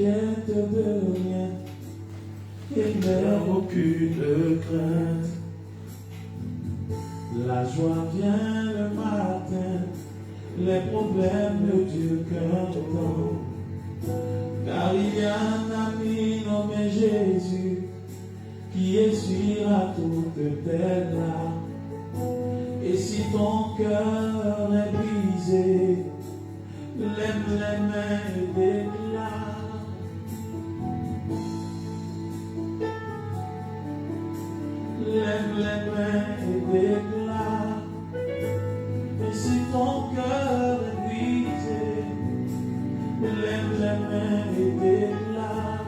t'inquiète de rien et n'aie aucune crainte. La joie vient le matin, les problèmes ne durent qu'un temps. Car il y a un ami nommé Jésus qui essuiera toutes tes larmes. Et si ton cœur est brisé, lève les mains et déclare. Lève les mains et déclare. Et si ton cœur est brisé, lève les mains et déclare.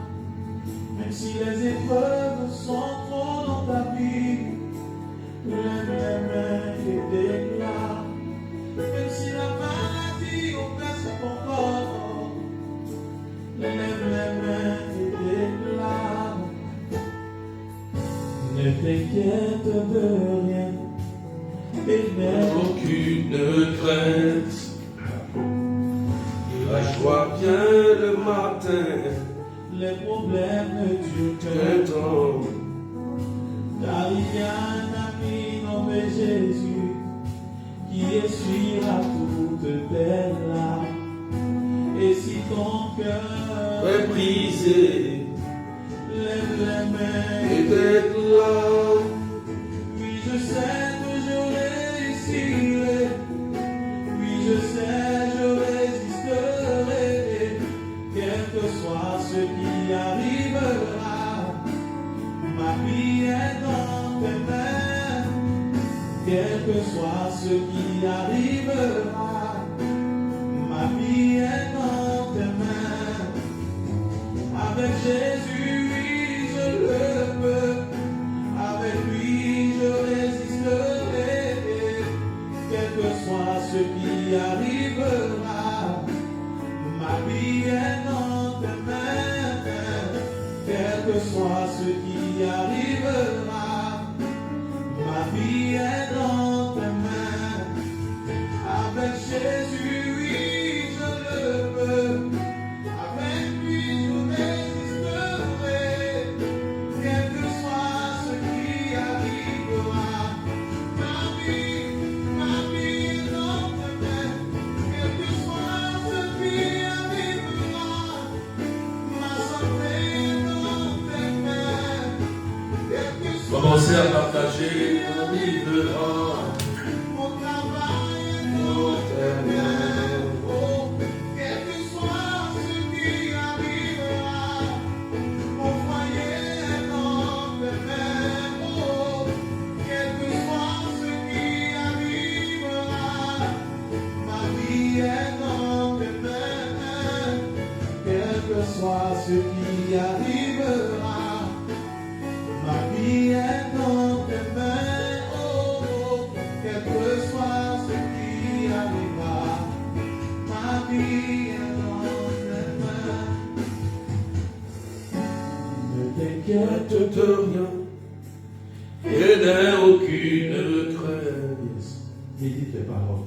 Même si les épreuves sont trop dans ta vie, lève les mains et déclare. Même si la maladie oppresse ton corps, lève les mains et déclare. Ne t'inquiète de rien et n'aie aucune crainte. La joie vient le matin, les problèmes ne durent qu'un qu'un temps. Car il y a un ami nommé Jésus qui essuiera toutes tes larmes. Et si ton cœur est brisé, lève les mains et déclare. Oui, je sais que je réussirai. Oui, je sais, je résisterai. Quel que soit ce qui arrivera, ma vie est dans tes mains. Quel que soit ce qui arrivera, ma vie est dans tes mains. Avec Jésus, oui, je le peux. Avec lui, je résisterai. Quel que soit ce qui arrivera, ma vie est dans tes mains. Quel que soit ce qui arrivera, ma vie est dans tes mains. Avec Jésus, oui, je le peux. Avec lui, je résisterai. Quel que soit ce qui arrivera, ma vie est dans tes mains. Quel que soit ce qui arrivera, ma santé est dans tes mains. Quel que soit Commencez à partager, on vivra. mon travail est dans tes mains. Oh, quel que soit ce qui arrivera, mon foyer est dans tes mains. Oh, quel que soit ce qui arrivera, ma vie est dans tes mains. Quel que soit ce qui arrivera, ma vie est dans tes mains. Oh, quel que soit ce qui arrivera, ma vie est dans tes mains. Ne t'inquiète De rien, et n'aie aucune crainte. médite les paroles.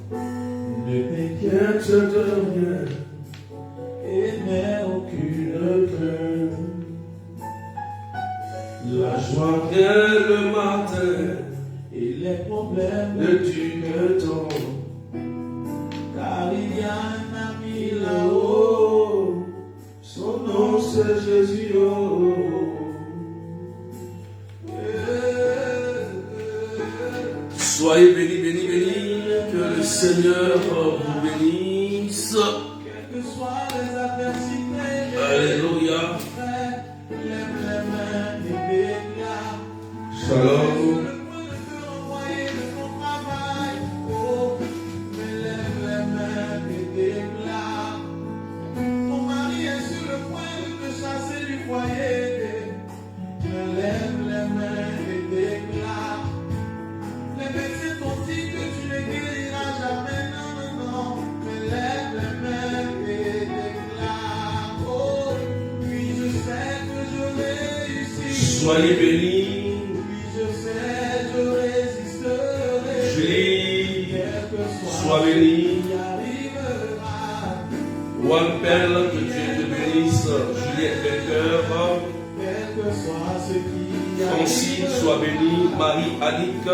Ne T'inquiète t'inquiète de rien, et n'aie aucune crainte. La joie vient le matin, et les problèmes ne durent qu'un temps. car il y a un ami là-haut. Son nom c'est Jésus. Oh. Soyez bénis, bénis, bénis, que le Seigneur vous bénisse. Quelles que soient les adversités, Alléluia. lève les mains et déclare. Shalom. Sur le point de te renvoyer de ton travail, oh, mais lève les mains et déclare. Ton mari est sur le point de te chasser du foyer, mais lève les mains et déclare. Les médecins t'ont dit que tu ne guériras jamais, non, non, non, mais lève les mains et déclare. Oh, oui, je sais que je réussis. Soyez bénis. Oui, je sais, je résisterai. Julie, Quel que soit sois ce bénie. qui arrivera, One Perle, que Dieu te bénisse. Juliette Becker. Quel que soit ce qui arrive, Francine, sois bénie. Marie-Annick. ma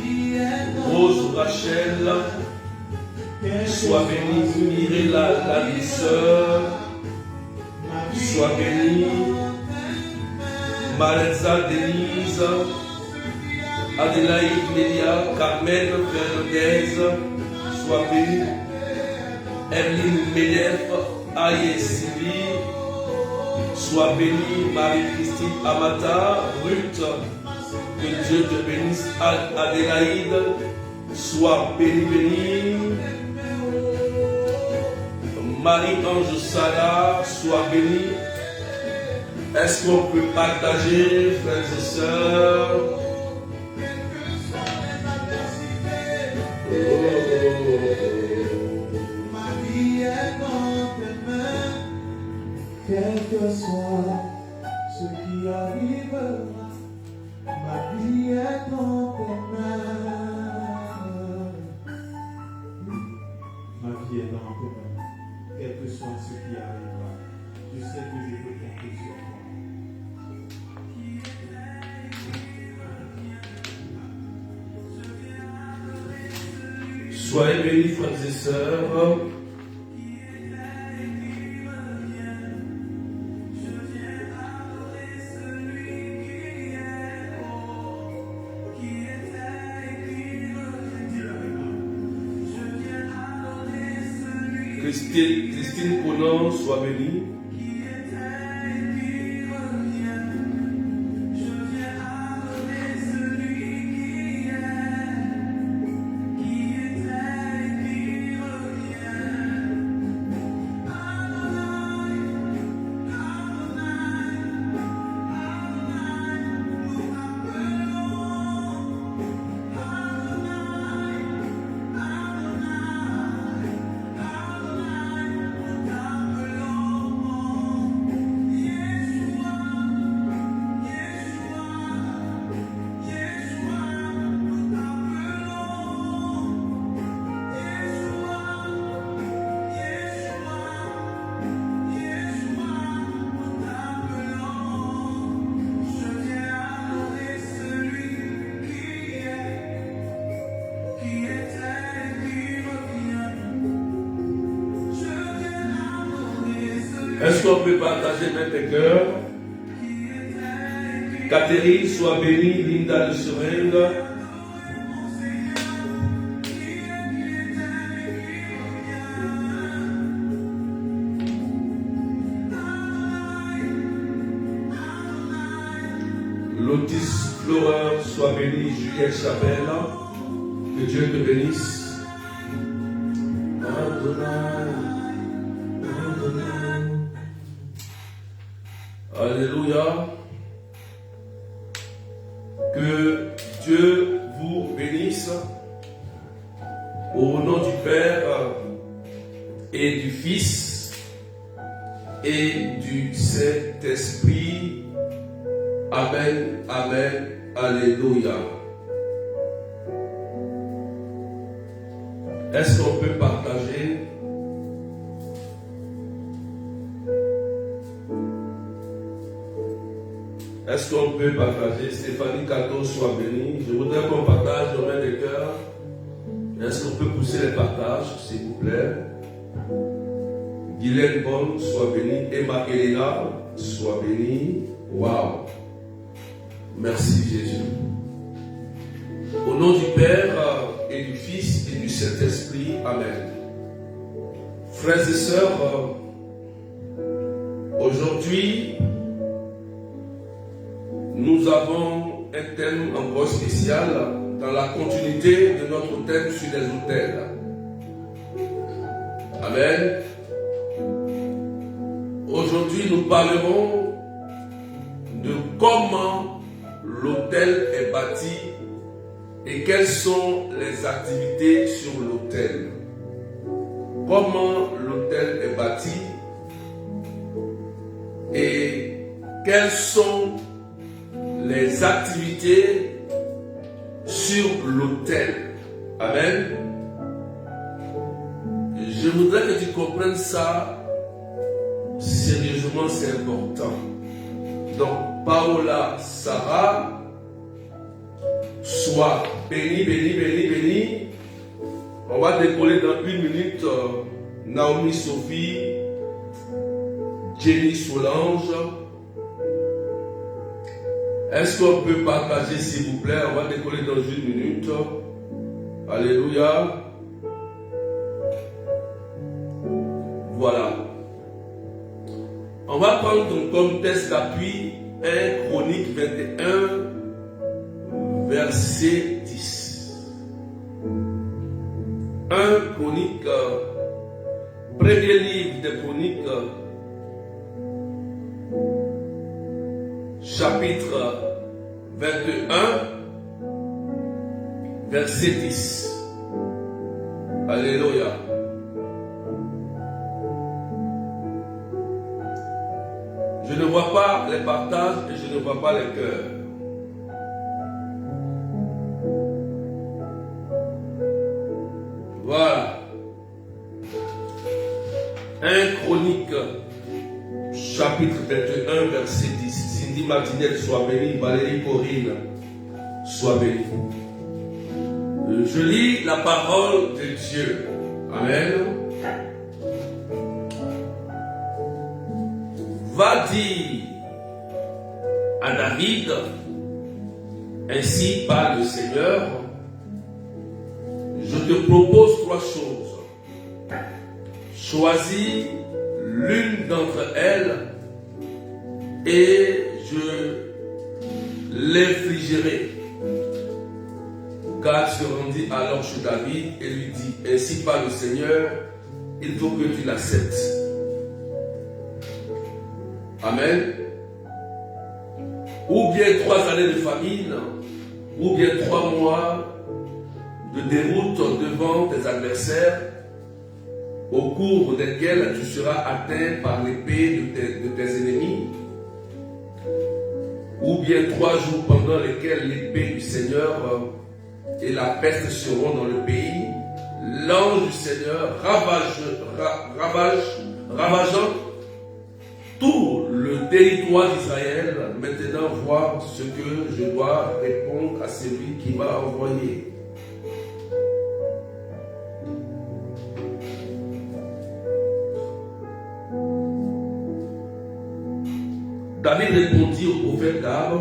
vie est dans Rose Rachel. quel que Sois bénie. ce qui Mirella, la arrive, douceur. ma vie Sois bénie. est dans tes mains. Maritza Denise. Adélaïde Mélia. Carmen Fernandez. Sois bénie. Evelyne Ménef. Aïe Sylvie. Sois bénie. Marie-Christine Amata. Ruth. Que Dieu te bénisse. Adélaïde. Sois bénie, bénie. Marie-Ange Sala. Sois bénie. Est-ce qu'on peut partager, frères et sœurs? Ma vie est dans tes mains, quel que soit ce qui arrivera. Ma vie est dans tes mains. Ma vie est dans tes mains, quel que soit ce qui arrivera. Je sais que je peux compter sur toi. Soyez bénis, frères et sœurs. Christine Conan, sois bénie. Est-ce qu'on peut partager mes cœurs? Catherine, sois bénie. Linda de Seringue. Lotis Florent, sois bénie. Juliette Chapelle. Que Dieu te bénisse. Alléluia. Que Dieu vous bénisse. Au nom du Père et du Fils et du Saint-Esprit. Amen, amen, alléluia. Est-ce qu'on peut partager? Est-ce qu'on peut partager? Stéphanie Cato, sois bénie. Je voudrais qu'on partage nos mains de cœur. Est-ce qu'on peut pousser les partages, s'il vous plaît? Guylaine Bonne, sois bénie. Emma Elena, sois bénie. Waouh! Merci Jésus. Au nom du Père et du Fils et du Saint-Esprit. Amen. Frères et sœurs, aujourd'hui, nous avons un thème encore spécial dans la continuité de notre thème sur les autels. Amen. Aujourd'hui, nous parlerons de comment l'autel est bâti et quelles sont les activités sur l'autel. Comment l'autel est bâti et quelles sont les activités sur l'autel. Amen. Je voudrais que tu comprennes ça sérieusement, c'est important. Donc, Paola, Sarah, sois béni, béni, béni, béni. On va décoller dans 1 minute. Naomi Sophie, Jenny Solange. Est-ce qu'on peut partager, s'il vous plaît? On va décoller dans 1 minute. Alléluia. Voilà. On va prendre comme test d'appui 1 Chronique 21, verset 10. 1 Chronique, premier livre des Chroniques, chapitre 21, verset 10. Alléluia. Je ne vois pas les partages et je ne vois pas les cœurs. Voilà. 1 Chronique, chapitre 21, verset 10. Cindy Martinette, sois bénie. Valérie Corinne, sois bénie. Je lis la parole de Dieu. Amen. Va dire à David, ainsi parle le Seigneur, je te propose 3 choses. Choisis l'une d'entre elles et je l'infligerai. Gad se rendit alors chez David et lui dit, ainsi parle le Seigneur, il faut que tu l'acceptes. Amen. Ou bien 3 années de famine, ou bien 3 mois de déroute devant tes adversaires, au cours desquels tu seras atteint par l'épée de tes ennemis, ou bien 3 jours pendant lesquels l'épée du Seigneur et la peste seront dans le pays, l'ange du Seigneur ravageant tout le territoire d'Israël. Maintenant, voir ce que je dois répondre à celui qui m'a envoyé. David répondit au prophète Gad,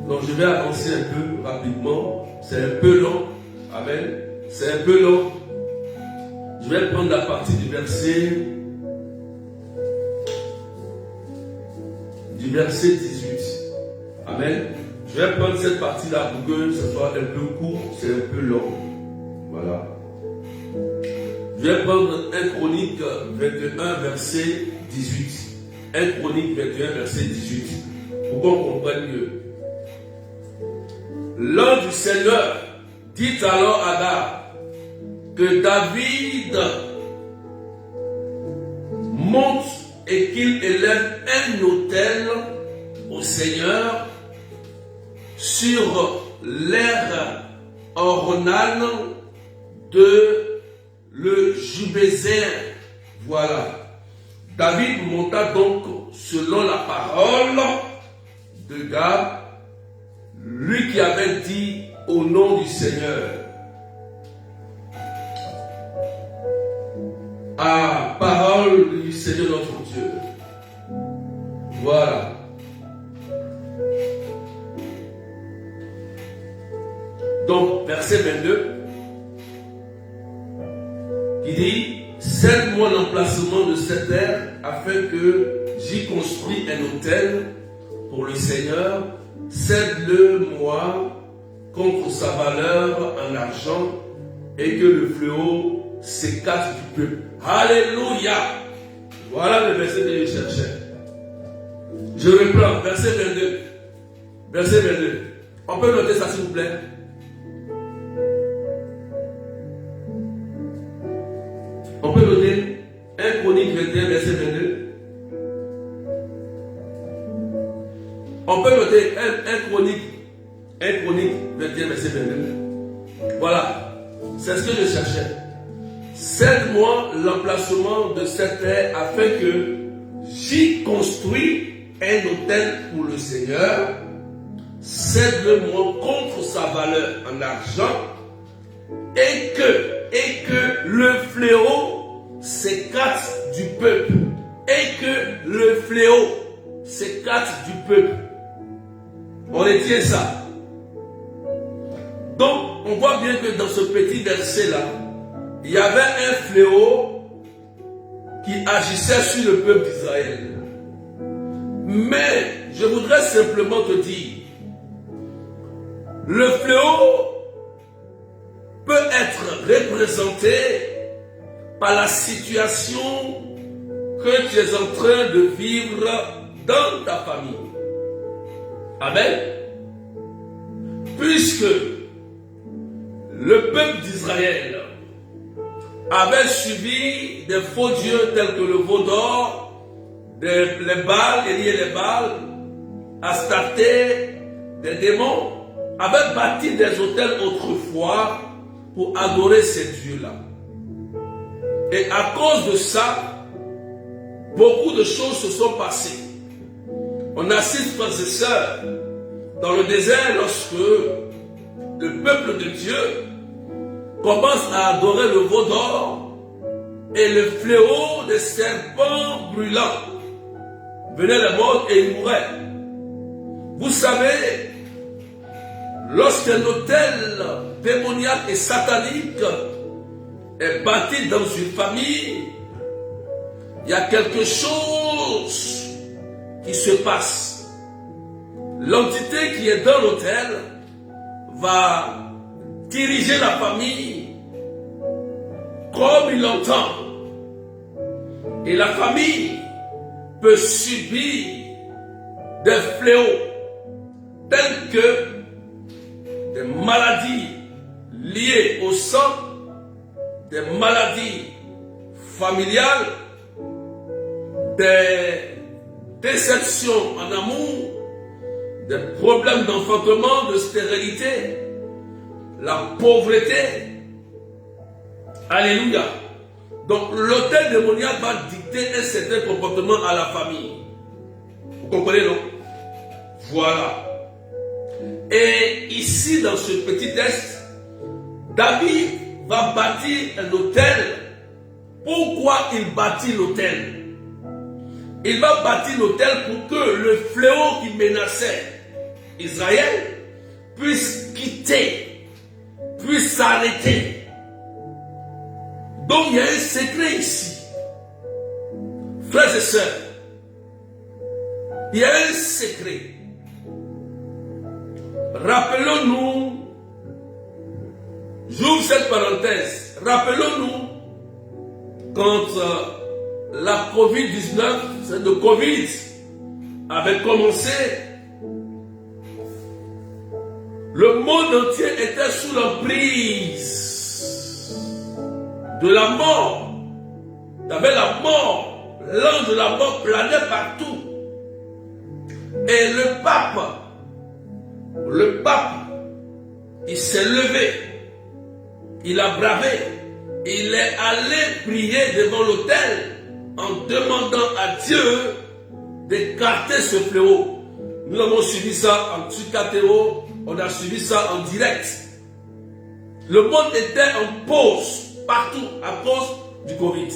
donc je vais avancer un peu rapidement, c'est un peu long. Amen. C'est un peu long. Je vais prendre la partie du verset 18. Amen. Je vais prendre cette partie-là pour que ce soit un peu court, c'est un peu long. Voilà. Je vais prendre 1 Chronique 21, verset 18. 1 Chronique 21, verset 18. Pour qu'on comprenne mieux. L'ange du Seigneur dit alors à Gad que David monte et qu'il élève un autel au Seigneur sur l'aire ornale de le Jubézer. Voilà. David monta donc selon la parole de Gad, lui qui avait dit au nom du Seigneur. À parole du Seigneur notre Dieu. Voilà. Donc, verset 22, qui dit, cède-moi l'emplacement de cette terre afin que j'y construis un autel pour le Seigneur. Cède-le-moi contre sa valeur en argent et que le fléau s'écarte du peuple. Alléluia. Voilà le verset que je cherchais. Je reprends, verset 22. Verset 22. On peut noter ça s'il vous plaît. On peut noter 1 Chronique 21, verset 22. On peut noter 1 Chronique 21, verset 22. Voilà, c'est ce que je cherchais. Cède-moi l'emplacement de cette terre afin que j'y construis un autel pour le Seigneur. Cède-le-moi contre sa valeur en argent et que le fléau s'écarte du peuple. Et que le fléau s'écarte du peuple. On retient ça. Donc, on voit bien que dans ce petit verset-là, il y avait un fléau qui agissait sur le peuple d'Israël. Mais, je voudrais simplement te dire, le fléau peut être représenté par la situation que tu es en train de vivre dans ta famille. Amen. Puisque le peuple d'Israël avait suivi des faux dieux tels que le veau d'or, les Baals, les Baals, Astarté, des démons, avait bâti des autels autrefois pour adorer ces dieux-là. Et à cause de ça, beaucoup de choses se sont passées. On assiste, frères et sœurs, dans le désert lorsque le peuple de Dieu commence à adorer le veau d'or et le fléau des serpents brûlants venait le monde et il mourait. Vous savez, lorsqu'un autel démoniaque et satanique est bâti dans une famille, il y a quelque chose qui se passe. L'entité qui est dans l'autel va diriger la famille comme il l'entend. Et la famille peut subir des fléaux tels que des maladies liées au sang, des maladies familiales, des déceptions en amour, des problèmes d'enfantement, de stérilité, la pauvreté. Alléluia. Donc l'autel démoniaque va dicter un certain comportement à la famille. Vous comprenez, non? Voilà. Et ici, dans ce petit texte, David va bâtir un autel. Pourquoi il bâtit l'autel? Il va bâtir l'autel pour que le fléau qui menaçait Israël puisse quitter, puisse s'arrêter. Donc il y a un secret ici. Frères et sœurs, il y a un secret. Rappelons-nous, j'ouvre cette parenthèse, rappelons-nous quand la Covid-19, le Covid avait commencé, le monde entier était sous l'emprise de la mort. Il y avait la mort, l'ange de la mort planait partout. Et le pape, il s'est levé, il a bravé, il est allé prier devant l'autel en demandant à Dieu d'écarter ce fléau. Nous avons suivi ça en Tsukatéo, on a suivi ça en direct. Le monde était en pause partout à cause du Covid.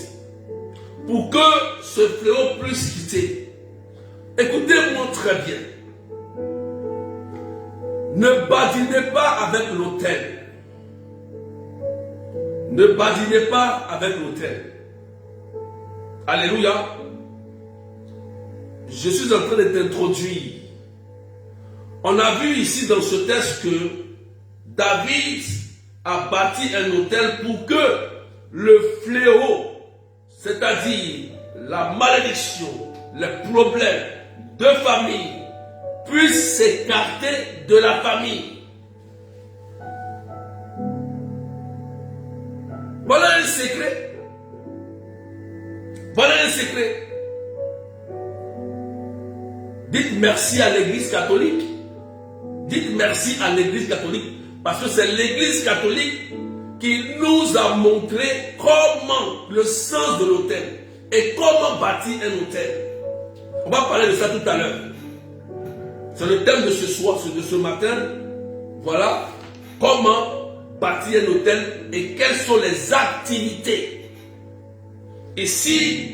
Pour que ce fléau puisse quitter. Écoutez-moi très bien. Ne badinez pas avec l'autel. Ne badinez pas avec l'autel. Alléluia. Je suis en train de t'introduire. On a vu ici dans ce texte que David a bâti un autel pour que le fléau, c'est-à-dire la malédiction, les problèmes de famille, puissent s'écarter de la famille. Voilà un secret. Voilà un secret. Dites merci à l'Église catholique. Dites merci à l'Église catholique Parce que c'est l'Église catholique qui nous a montré comment le sens de l'autel et comment bâtir un autel. On va parler de ça tout à l'heure. C'est le thème de ce soir, de ce matin. Voilà comment bâtir un autel et quelles sont les activités. Ici,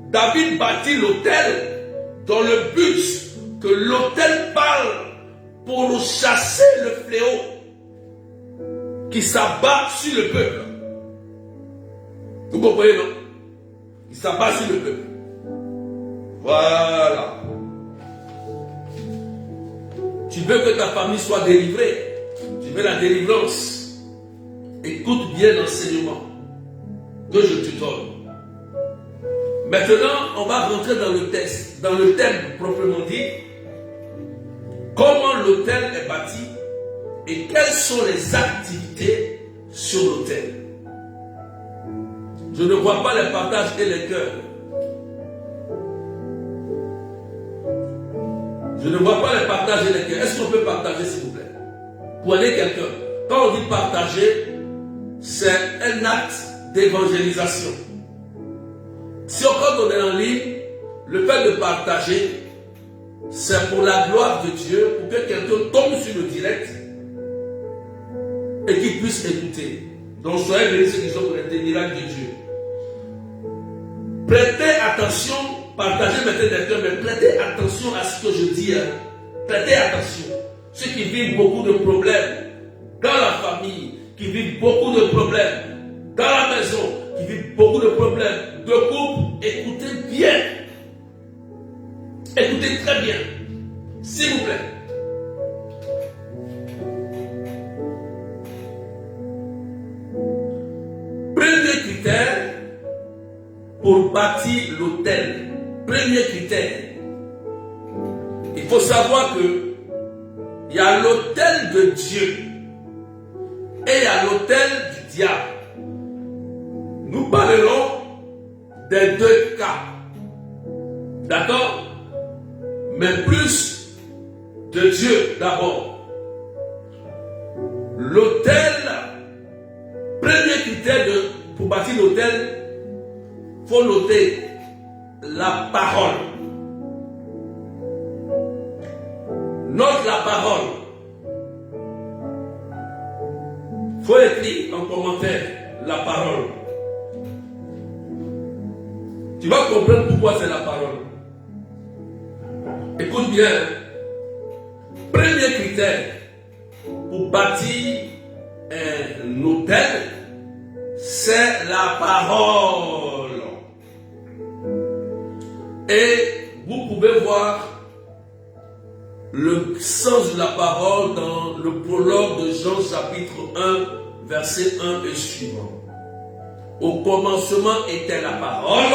David bâtit l'autel dans le but que l'autel parle pour chasser le fléau qui s'abat sur le peuple. Vous comprenez, non? Il s'abat sur le peuple. Voilà. Tu veux que ta famille soit délivrée. Tu veux la délivrance. Écoute bien l'enseignement que je te donne. Maintenant, on va rentrer dans le texte, dans le thème proprement dit. Comment l'autel est bâti et quelles sont les activités sur l'autel. Je ne vois pas les partages et les cœurs. Je ne vois pas les partages et les cœurs. Est-ce qu'on peut partager, s'il vous plaît? Prenez quelqu'un. Quand on dit partager, c'est un acte d'évangélisation. Si quand on est en ligne, le fait de partager, c'est pour la gloire de Dieu, pour que quelqu'un tombe sur le direct et qu'il puisse écouter. Donc soyez bénis ceux qui sont pour les miracles de Dieu. Prêtez attention, partagez maintenant des cœurs, mais prêtez attention à ce que je dis. Prêtez attention. Ceux qui vivent beaucoup de problèmes dans la famille, qui vivent beaucoup de problèmes dans la maison, qui vivent beaucoup de problèmes de couple, écoutez bien. Écoutez très bien. S'il vous plaît. Premier critère pour bâtir l'autel. Premier critère. Il faut savoir que il y a l'autel de Dieu et il y a l'autel du diable. Nous parlerons des deux cas. D'accord? Mais plus de Dieu d'abord. L'autel, premier critère pour bâtir l'autel, il faut noter la parole. Note la parole. Il faut écrire en commentaire la parole. Tu vas comprendre pourquoi c'est la parole. Écoute bien. Premier critère pour bâtir un autel, c'est la parole. Et vous pouvez voir le sens de la parole dans le prologue de Jean chapitre 1, verset 1 et suivant. Au commencement était la parole.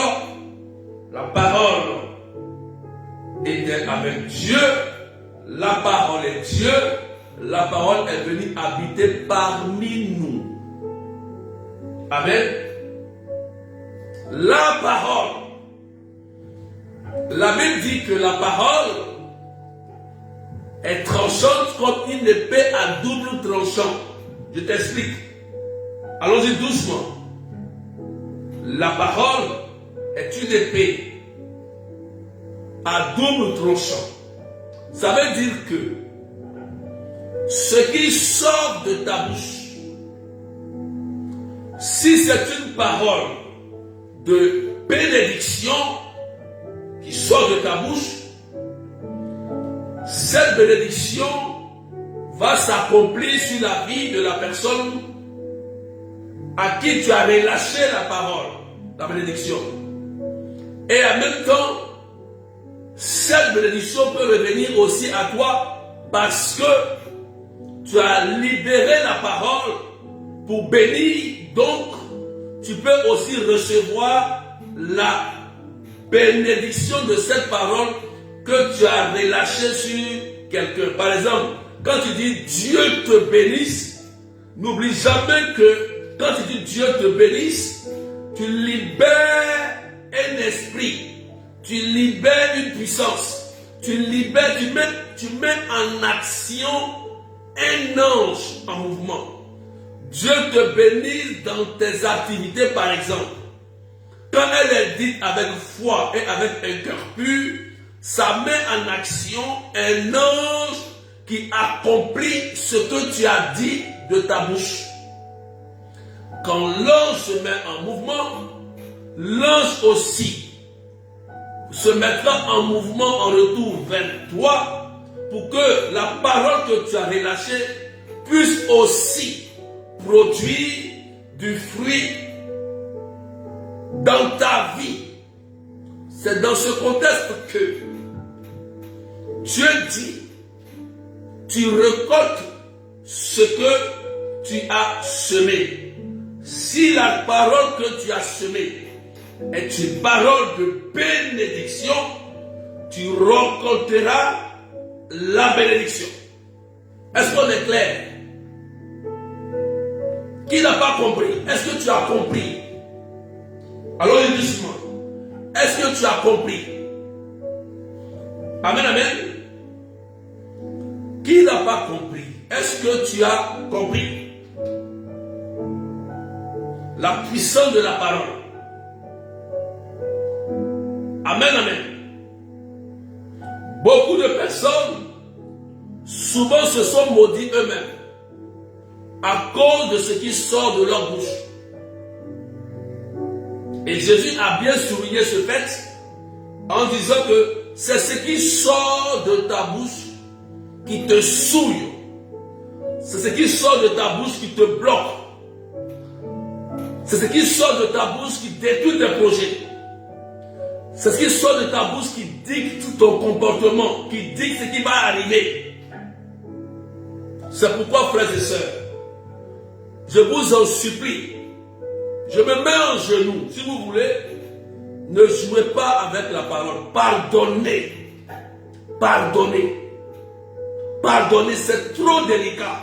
La parole était avec Dieu. La parole est Dieu. La parole est venue habiter parmi nous. Amen. La parole. La Bible dit que la parole est tranchante comme une épée à double tranchant. Je t'explique. Allons-y doucement. La parole est une épée à double tranchant. Ça veut dire que ce qui sort de ta bouche, si c'est une parole de bénédiction qui sort de ta bouche, cette bénédiction va s'accomplir sur la vie de la personne à qui tu as relâché la parole, la bénédiction. Et en même temps, cette bénédiction peut revenir aussi à toi parce que tu as libéré la parole pour bénir. Donc, tu peux aussi recevoir la bénédiction de cette parole que tu as relâchée sur quelqu'un. Par exemple, quand tu dis Dieu te bénisse, n'oublie jamais que quand tu dis Dieu te bénisse, tu libères un esprit, tu libères une puissance, tu libères, tu mets en action un ange en mouvement. Dieu te bénisse dans tes activités, par exemple. Quand elle est dite avec foi et avec un cœur pur, ça met en action un ange qui accomplit ce que tu as dit de ta bouche. Quand l'ange se met en mouvement, l'ange aussi se mettra en mouvement en retour vers toi pour que la parole que tu as relâchée puisse aussi produire du fruit dans ta vie. C'est dans ce contexte que Dieu dit, tu récoltes ce que tu as semé. Si la parole que tu as semée est une parole de bénédiction, tu récolteras la bénédiction. Est-ce qu'on est clair? Qui n'a pas compris? Est-ce que tu as compris? Alors doucement. Est-ce que tu as compris? Amen, amen. Qui n'a pas compris? Est-ce que tu as compris? La puissance de la parole. Amen, amen. Beaucoup de personnes, souvent se sont maudits eux-mêmes à cause de ce qui sort de leur bouche. Et Jésus a bien souligné ce fait en disant que c'est ce qui sort de ta bouche qui te souille. C'est ce qui sort de ta bouche qui te bloque. C'est ce qui sort de ta bouche qui détruit tes projets. C'est ce qui sort de ta bouche qui dicte tout ton comportement, qui dicte ce qui va arriver. C'est pourquoi, frères et sœurs, je vous en supplie, je me mets en genoux, si vous voulez, ne jouez pas avec la parole. Pardonnez. Pardonnez. Pardonnez, c'est trop délicat.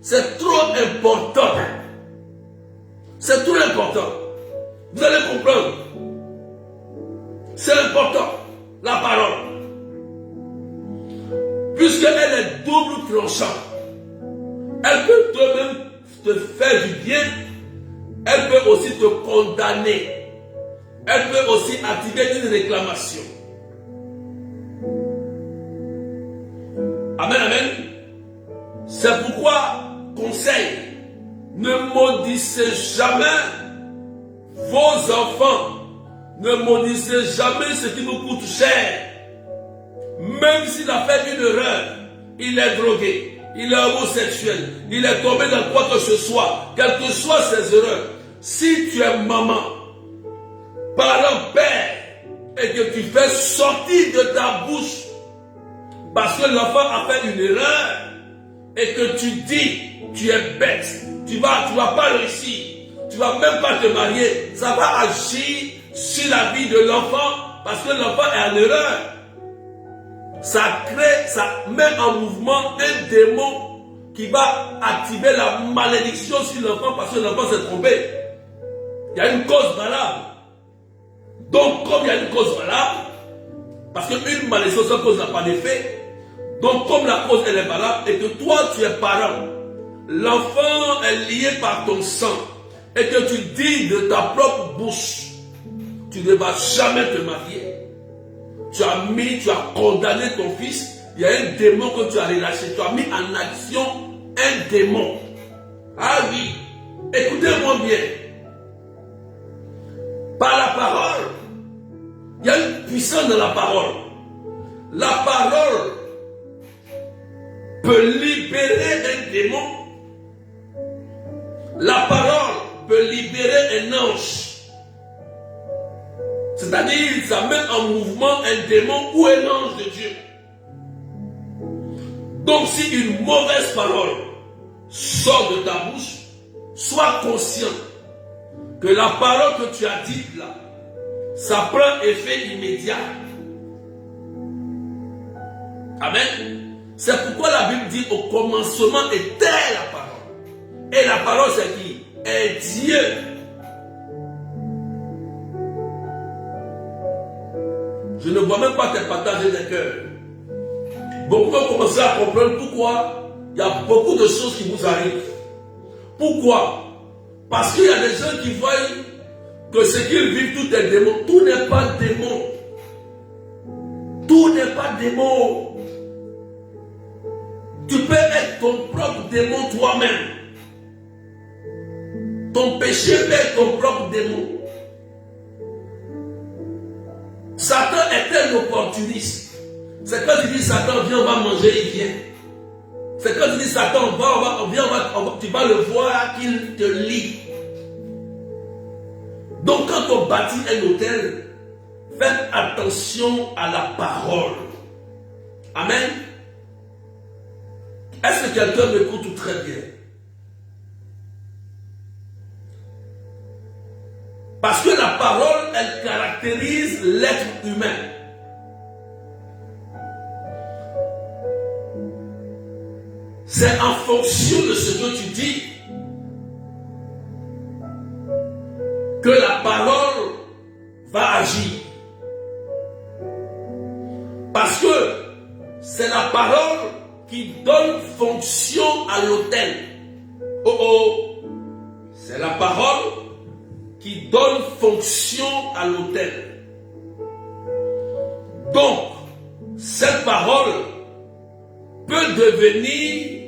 C'est trop important. C'est trop important. Vous allez comprendre. C'est important, la parole. Puisqu'elle est double tranchante. Elle peut toi-même te faire du bien. Elle peut aussi te condamner. Elle peut aussi activer une réclamation. Amen, amen. C'est pourquoi, conseil, ne maudissez jamais vos enfants. Ne maudissez jamais ce qui vous coûte cher. Même s'il a fait une erreur, il est drogué, il est homosexuel, il est tombé dans quoi que ce soit, quelles que soient ses erreurs. Si tu es maman, parent, père, et que tu fais sortir de ta bouche parce que l'enfant a fait une erreur et que tu dis tu es bête, tu vas pas réussir, tu vas même pas te marier, ça va agir sur la vie de l'enfant parce que l'enfant est en erreur. Ça crée, ça met en mouvement un démon qui va activer la malédiction sur l'enfant parce que l'enfant s'est trompé. Il y a une cause valable. Donc, comme il y a une cause valable, parce qu'une malédiction sans cause n'a pas d'effet, donc comme la cause elle est valable et que toi tu es parent, l'enfant est lié par ton sang et que tu dis de ta propre bouche, tu ne vas jamais te marier. Tu as condamné ton fils, il y a un démon que tu as relâché, tu as mis en action un démon. Ah oui, écoutez-moi bien. Par la parole, il y a une puissance dans la parole. La parole peut libérer un démon. La parole peut libérer un ange. C'est-à-dire, ça met en mouvement un démon ou un ange de Dieu. Donc, si une mauvaise parole sort de ta bouche, sois conscient que la parole que tu as dite là, ça prend effet immédiat. Amen. C'est pourquoi la Bible dit au commencement était la parole. Et la parole c'est qui? Est Dieu. Je ne vois même pas tes partager des cœurs. Beaucoup vont commencer à comprendre pourquoi il y a beaucoup de choses qui vous arrivent. Pourquoi? Parce qu'il y a des gens qui voient que ce qu'ils vivent, tout est démon. Tout n'est pas démon. Tout n'est pas démon. Tu peux être ton propre démon toi-même. Ton péché peut être ton propre démon. Satan est un opportuniste. C'est quand tu dis Satan, viens, on va manger, il vient. C'est quand tu dis Satan, tu vas le voir qu'il te lie. Donc quand on bâtit un hôtel, faites attention à la parole. Amen. Est-ce que quelqu'un m'écoute très bien? Parce que la parole, elle caractérise l'être humain. C'est en fonction de ce que tu dis que la parole va agir. Parce que c'est la parole qui donne fonction à l'autel. Oh oh, c'est la parole qui donne fonction à l'autel. Donc, cette parole peut devenir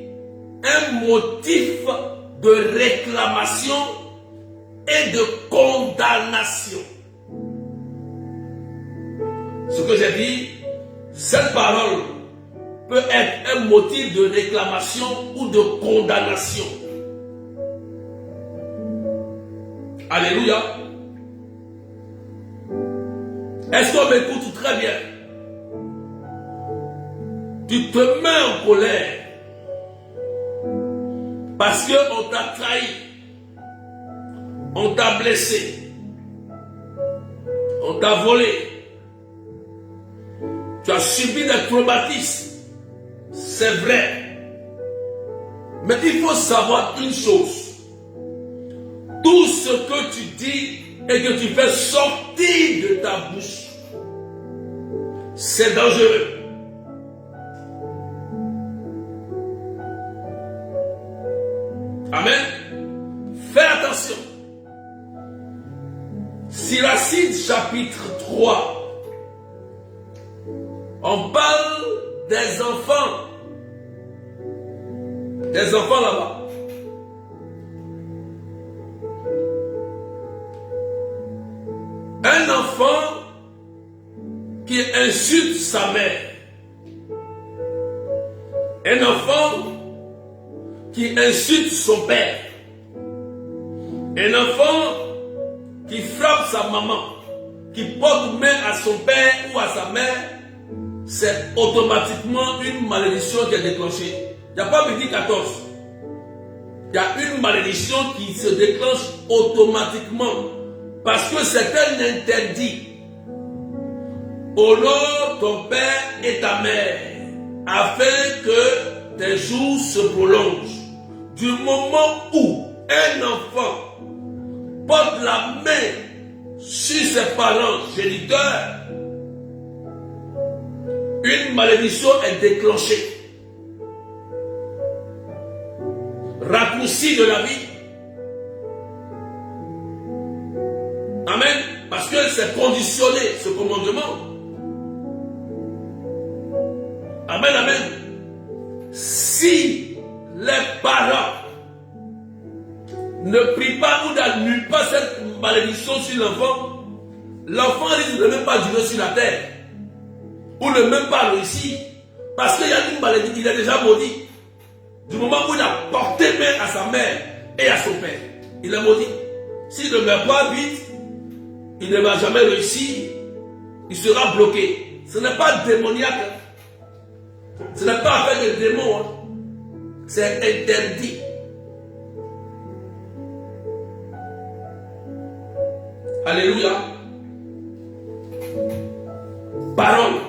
un motif de réclamation et de condamnation. Ce que j'ai dit, cette parole peut être un motif de réclamation ou de condamnation. Alléluia. Est-ce qu'on m'écoute très bien? Tu te mets en colère parce qu'on t'a trahi, on t'a blessé, on t'a volé, tu as subi des traumatismes, c'est vrai. Mais il faut savoir une chose. Tout ce que tu dis et que tu fais sortir de ta bouche, c'est dangereux. Amen. Fais attention. Siracide chapitre 3. On parle des enfants. Des enfants là-bas. Un enfant qui insulte sa mère. Un enfant qui insulte son père. Un enfant qui frappe sa maman, qui porte main à son père ou à sa mère, c'est automatiquement une malédiction qui est déclenchée. Il n'y a pas Lévitique 14. Il y a une malédiction qui se déclenche automatiquement. Parce que c'est un interdit. Honore ton père et ta mère, afin que tes jours se prolongent. Du moment où un enfant porte la main sur ses parents géniteurs, une malédiction est déclenchée. Raccourci de la vie. Amen. Parce que c'est conditionné, ce commandement. Amen, amen. Si les parents ne prient pas ou n'annulent pas cette malédiction sur l'enfant, l'enfant risque de ne même pas durer sur la terre. Ou ne même pas réussir. Parce qu'il y a une maladie, il est déjà maudit. Du moment où il a porté main à sa mère et à son père, il est maudit. S'il ne meurt pas vite, il ne va jamais réussir. Il sera bloqué. Ce n'est pas démoniaque. Ce n'est pas affaire de démon. C'est interdit. Alléluia. Parole.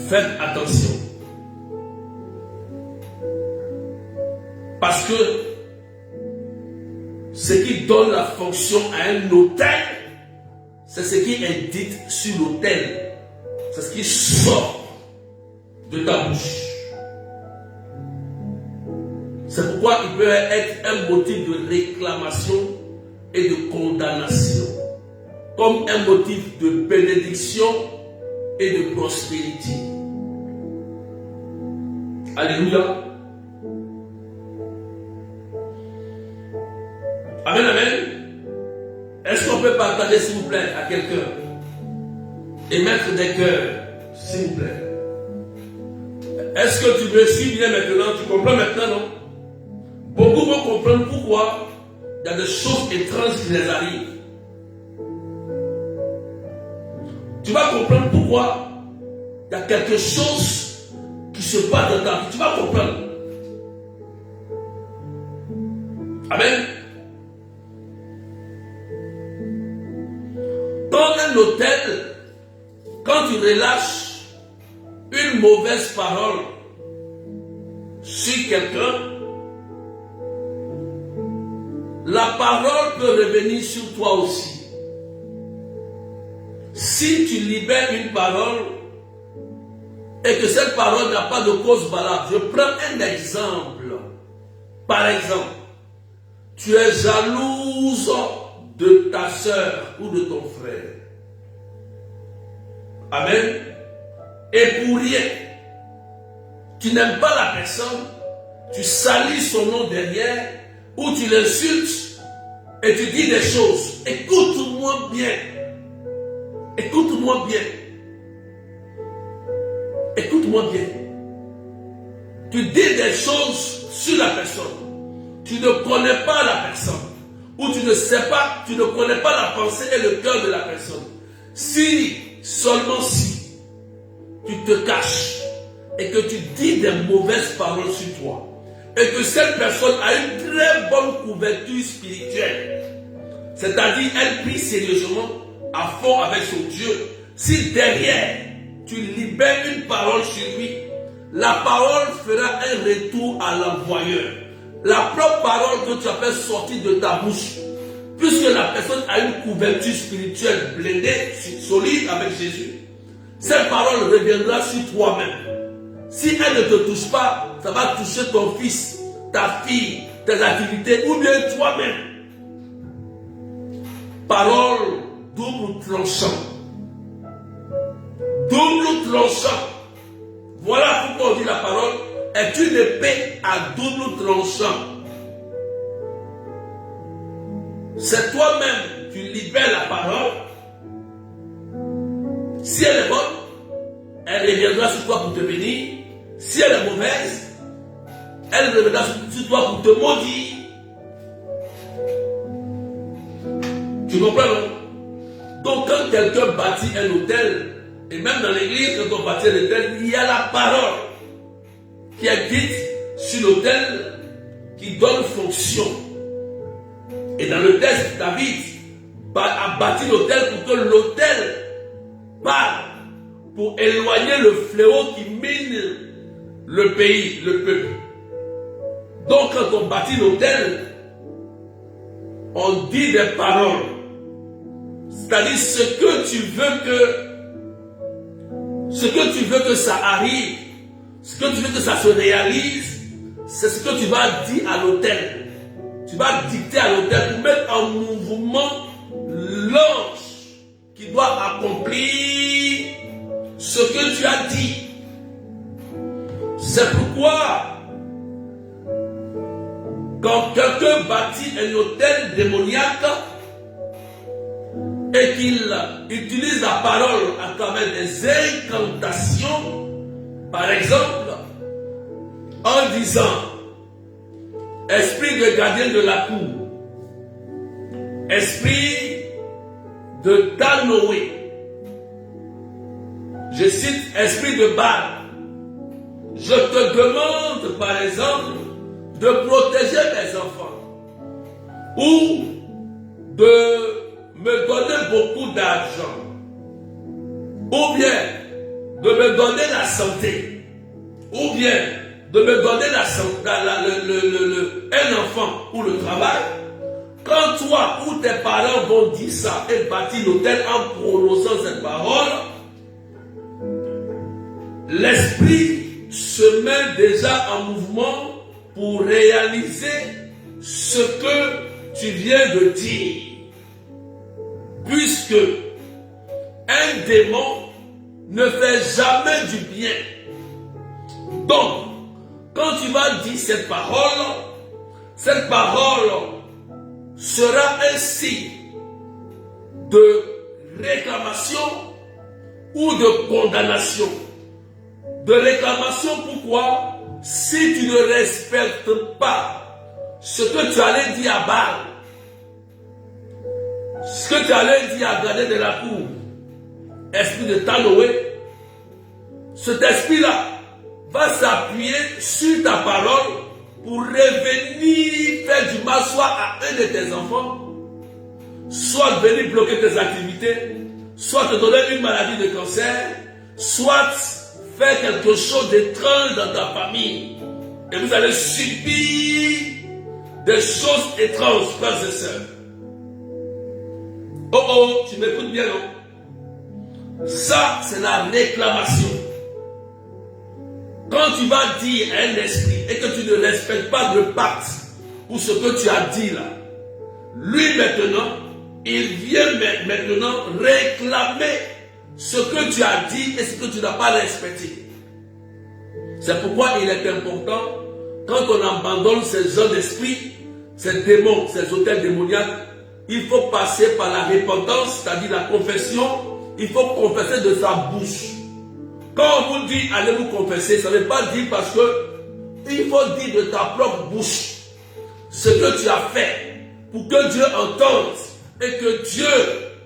Faites attention. Parce que ce qui donne la fonction à un autel, c'est ce qui est dit sur l'autel. C'est ce qui sort de ta bouche. C'est pourquoi il peut être un motif de réclamation et de condamnation, comme un motif de bénédiction et de prospérité. Alléluia. Amen, amen. Est-ce qu'on peut partager, s'il vous plaît, à quelqu'un et mettre des cœurs, s'il vous plaît? Est-ce que tu me suis bien maintenant? Tu comprends maintenant, non? Beaucoup vont comprendre pourquoi il y a des choses étranges qui les arrivent. Tu vas comprendre pourquoi il y a quelque chose qui se passe dans ta vie. Tu vas comprendre. Amen. Dans un hôtel, quand tu relâches une mauvaise parole sur quelqu'un, la parole peut revenir sur toi aussi. Si tu libères une parole et que cette parole n'a pas de cause valable, je prends un exemple. Par exemple, tu es jalouse de ta soeur ou de ton frère. Amen. Et pour rien, tu n'aimes pas la personne, tu salis son nom derrière, ou tu l'insultes et tu dis des choses. Écoute-moi bien. Écoute-moi bien. Écoute-moi bien. Tu dis des choses sur la personne. Tu ne connais pas la personne. Ou tu ne sais pas, tu ne connais pas la pensée et le cœur de la personne. Si, seulement si, tu te caches et que tu dis des mauvaises paroles sur toi, et que cette personne a une très bonne couverture spirituelle, c'est-à-dire elle prie sérieusement à fond avec son Dieu, si derrière tu libères une parole sur lui, la parole fera un retour à l'envoyeur. La propre parole que tu as fait sortir de ta bouche, puisque la personne a une couverture spirituelle blindée, solide avec Jésus, cette parole reviendra sur toi-même. Si elle ne te touche pas, ça va toucher ton fils, ta fille, tes activités, ou bien toi-même. Parole double tranchant. Double tranchant. Voilà pourquoi on dit la parole est une épée à double tranchant. C'est toi-même, tu libères la parole. Si elle est bonne, elle reviendra sur toi pour te bénir. Si elle est mauvaise, elle reviendra sur toi pour te maudire. Tu comprends, non? Donc quand quelqu'un bâtit un hôtel, et même dans l'église, quand on bâtit un hôtel, il y a la parole qui est dite sur l'autel, qui donne fonction. Et dans le texte, David a bâti l'autel pour que l'autel parle, pour éloigner le fléau qui mine le pays, le peuple. Donc quand on bâtit l'autel, on dit des paroles. C'est-à-dire ce que tu veux que ça arrive, ce que tu veux que ça se réalise, c'est ce que tu vas dire à l'autel. Tu vas dicter à l'autel pour mettre en mouvement l'ange qui doit accomplir ce que tu as dit. C'est pourquoi quand quelqu'un bâtit un hôtel démoniaque et qu'il utilise la parole à travers des incantations, par exemple, en disant esprit de gardien de la cour, esprit de Tanoé, je cite esprit de Baal, je te demande par exemple de protéger mes enfants ou de me donner beaucoup d'argent ou bien de me donner la santé ou bien de me donner la santé, un enfant ou le travail. Quand toi ou tes parents vont dire ça et bâtir l'hôtel en prononçant cette parole, l'esprit se met déjà en mouvement pour réaliser ce que tu viens de dire. Puisque un démon ne fait jamais du bien. Donc, quand tu vas dire cette parole sera un signe de réclamation ou de condamnation. De réclamation, pourquoi? Si tu ne respectes pas ce que tu allais dire à Baal, ce que tu allais dire à garder de la cour, esprit de Tanoé, cet esprit-là va s'appuyer sur ta parole pour revenir faire du mal soit à un de tes enfants, soit venir bloquer tes activités, soit te donner une maladie de cancer, soit faire quelque chose d'étrange dans ta famille. Et vous allez subir des choses étranges, frères et sœurs. Oh oh, tu m'écoutes bien, non? Ça, c'est la réclamation. Quand tu vas dire à un esprit et que tu ne respectes pas le pacte ou ce que tu as dit là, lui maintenant, il vient maintenant réclamer ce que tu as dit et ce que tu n'as pas respecté. C'est pourquoi il est important, quand on abandonne ces gens d'esprit, ces démons, ces hôtels démoniaques, il faut passer par la repentance, c'est-à-dire la confession. Il faut confesser de sa bouche. Quand on vous dit allez vous confesser, ça ne veut pas dire parce que il faut dire de ta propre bouche ce que tu as fait pour que Dieu entende et que Dieu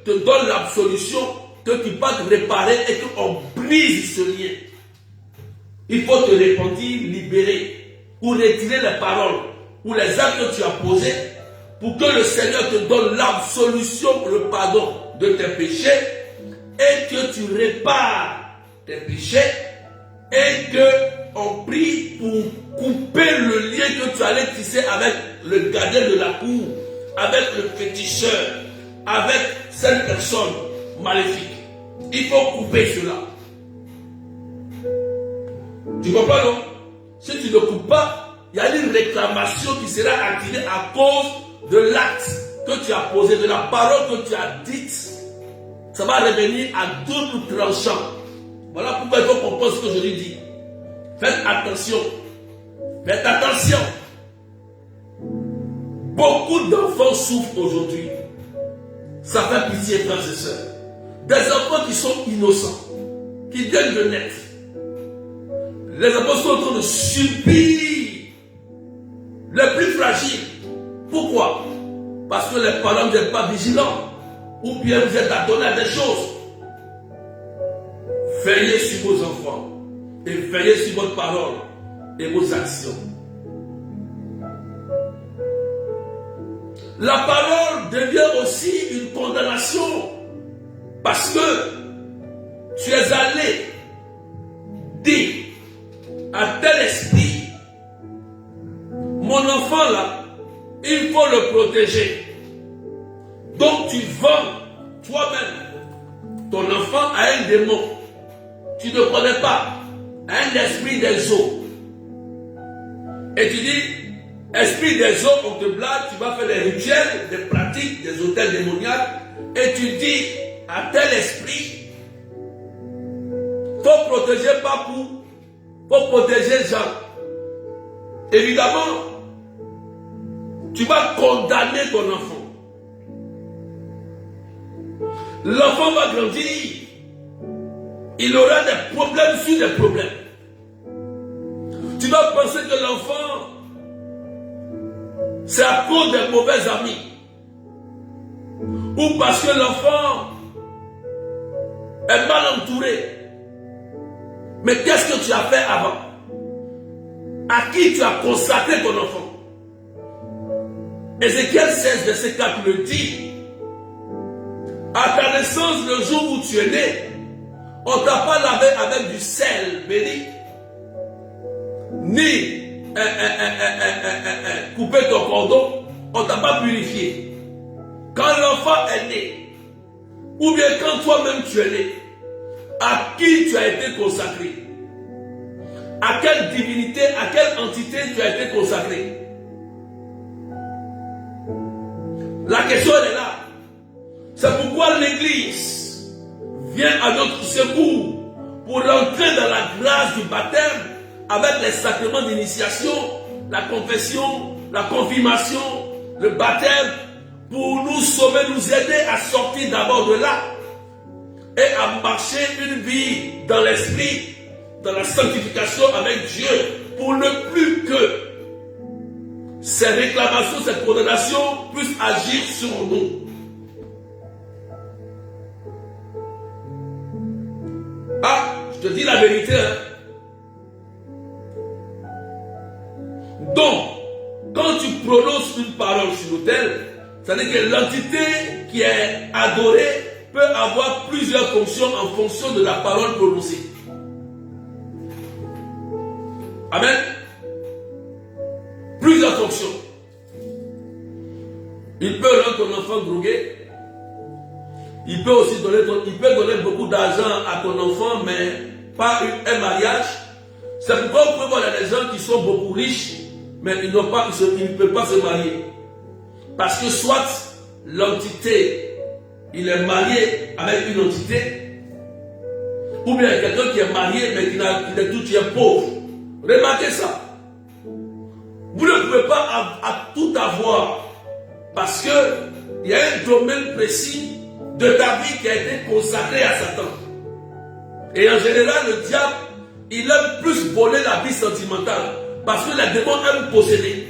te donne l'absolution, que tu passes réparer et qu'on brise ce lien. Il faut te repentir, libérer ou retirer les paroles ou les actes que tu as posés pour que le Seigneur te donne l'absolution pour le pardon de tes péchés et que tu répares tes péchés et qu'on prie pour couper le lien que tu allais tisser avec le gardien de la cour, avec le féticheur, avec cette personne maléfique. Il faut couper cela. Tu comprends, non? Si tu ne coupes pas, il y a une réclamation qui sera activée à cause de l'acte que tu as posé, de la parole que tu as dite. Ça va revenir à double tranchant. Voilà pourquoi il faut comprendre ce que je lui dis. Faites attention. Faites attention. Beaucoup d'enfants souffrent aujourd'hui. Ça fait pitié, frères et sœurs. Des enfants qui sont innocents, qui viennent de naître. Les enfants sont en train de subir les plus fragiles. Pourquoi? Parce que les parents n'êtes pas vigilants. Ou bien vous êtes adonnés à des choses. Veillez sur vos enfants. Et veillez sur votre parole et vos actions. La parole devient aussi une condamnation. Parce que tu es allé dire à tel esprit, mon enfant là, il faut le protéger. Donc tu vends toi-même ton enfant à un démon. Tu ne connais pas, à un esprit des eaux. Et tu dis, esprit des eaux, on te blague, tu vas faire des rituels, des pratiques, des hôtels démoniaques. Et tu dis à tel esprit, faut protéger Papou, faut protéger Jean. Évidemment, tu vas condamner ton enfant. L'enfant va grandir. Il aura des problèmes sur des problèmes. Tu vas penser que l'enfant, c'est à cause des mauvais amis. Ou parce que l'enfant est mal entouré. Mais qu'est-ce que tu as fait avant? À qui tu as consacré ton enfant? Ézéchiel 16, verset 4 le dit. À ta naissance, le jour où tu es né, on ne t'a pas lavé avec du sel béni, ni coupé ton cordon, on ne t'a pas purifié. Quand l'enfant est né, ou bien quand toi-même tu es né, à qui tu as été consacré? à quelle divinité, à quelle entité tu as été consacré. La question elle est là. C'est pourquoi l'Église vient à notre secours pour entrer dans la grâce du baptême avec les sacrements d'initiation, la confession, la confirmation, le baptême, pour nous sauver, nous aider à sortir d'abord de là et à marcher une vie dans l'esprit, dans la sanctification avec Dieu, pour ne plus que ces réclamations, cette condamnation puissent agir sur nous. Ah, je te dis la vérité. Donc, quand tu prononces une parole sur l'autel, ça veut dire que l'entité qui est adorée peut avoir plusieurs fonctions en fonction de la parole prononcée. Amen. Plusieurs fonctions. Il peut rendre ton enfant drogué. Il peut aussi donner, donner beaucoup d'argent à ton enfant, mais pas un mariage. C'est pourquoi vous pouvez voir des gens qui sont beaucoup riches, mais ils ne peuvent pas se marier. Parce que soit l'entité, il est marié avec une entité, ou bien quelqu'un qui est marié, mais qui est pauvre. Remarquez ça. Vous ne pouvez pas tout avoir, parce qu'il y a un domaine précis de ta vie qui a été consacré à Satan. Et en général, le diable, il aime plus voler la vie sentimentale, parce que les démons aiment posséder.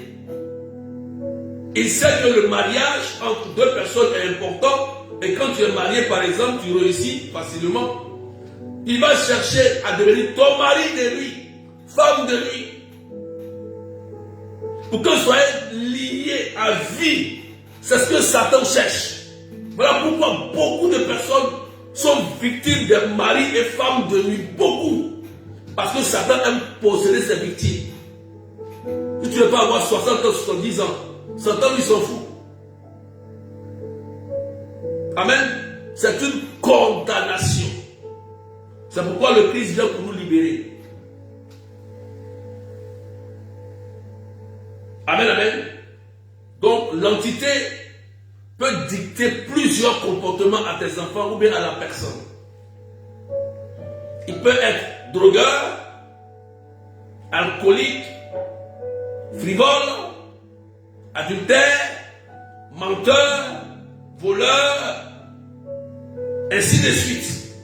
Il sait que le mariage entre deux personnes est important, et quand tu es marié, par exemple, tu réussis facilement. Il va chercher à devenir ton mari de lui, femme de lui, pour que vous soyez liés à vie. C'est ce que Satan cherche. Voilà pourquoi beaucoup de personnes sont victimes des maris et femmes de nuit. Beaucoup. Parce que Satan aime posséder ses victimes. Si tu ne veux pas avoir 60 ans, 70 ans, Satan lui s'en fout. Amen. C'est une condamnation. C'est pourquoi le Christ vient pour nous libérer. Amen, amen. Donc l'entité peut dicter plusieurs comportements à tes enfants ou bien à la personne. Il peut être drogueur, alcoolique, frivole, adultère, menteur, voleur, ainsi de suite.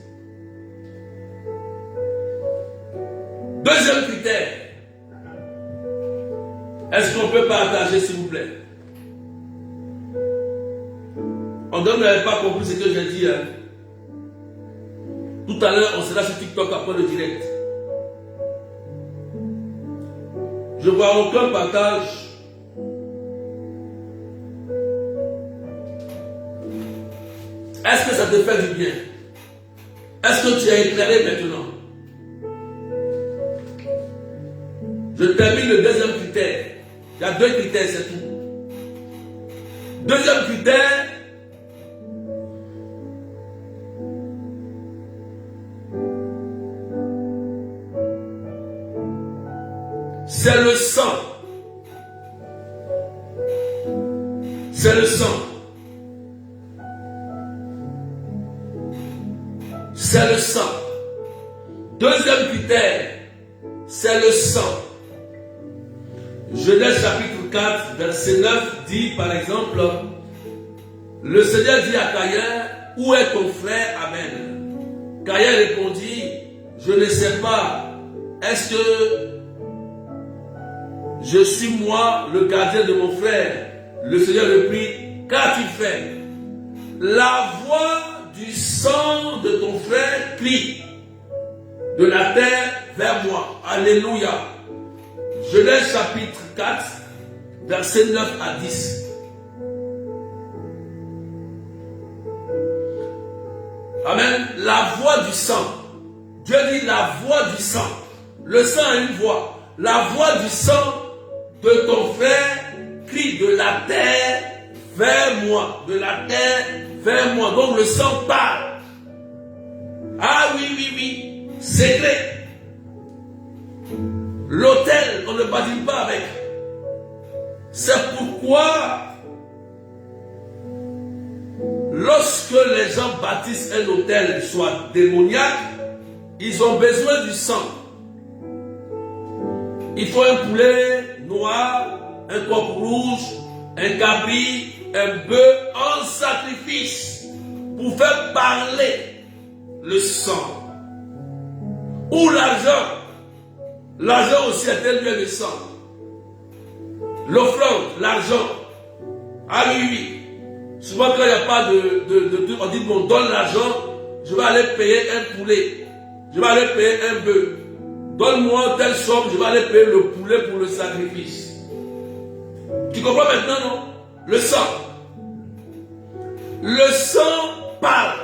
Deuxième critère. Est-ce qu'on peut partager, s'il vous plaît? On n'avait pas compris ce que j'ai dit. Tout à l'heure, on sera sur TikTok après le direct. Je ne vois aucun partage. Est-ce que ça te fait du bien? Est-ce que tu es éclairé maintenant? Je termine le deuxième critère. Il y a deux critères, c'est tout. Deuxième critère, c'est le sang. C'est le sang. C'est le sang. Deuxième critère, c'est le sang. Genèse chapitre 4, verset 9 dit par exemple, le Seigneur dit à Caïn, où est ton frère Abel? Caïn répondit, je ne sais pas, est-ce que je suis moi le gardien de mon frère? Le Seigneur reprit, qu'as-tu fait? La voix du sang de ton frère crie de la terre vers moi. Alléluia. Genèse chapitre 4, versets 9 à 10. Amen. La voix du sang. Dieu dit la voix du sang. Le sang a une voix. La voix du sang de ton frère crie de la terre vers moi. De la terre vers moi. Donc le sang parle. Ah oui, oui, oui. Secret. on ne badine pas avec. C'est pourquoi, lorsque les gens bâtissent un hôtel, soit démoniaque, ils ont besoin du sang. Il faut un poulet noir, un coq rouge, un cabri, un bœuf en sacrifice pour faire parler le sang. Ou l'argent. L'argent aussi est un lieu de sang. L'offrande, l'argent. Ah oui, oui. Souvent quand il n'y a pas on dit bon, donne l'argent, je vais aller payer un poulet. Je vais aller payer un bœuf. Donne-moi telle somme, je vais aller payer le poulet pour le sacrifice. Tu comprends maintenant, non? Le sang. Le sang parle.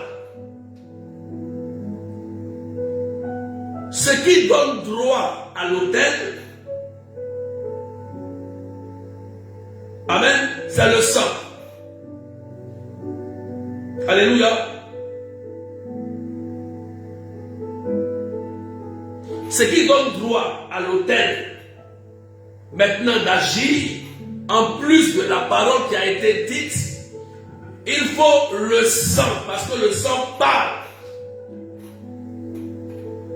Ce qui donne droit à l'autel, amen, c'est le sang. Alléluia. Ce qui donne droit à l'autel, maintenant d'agir, en plus de la parole qui a été dite, il faut le sang, parce que le sang parle.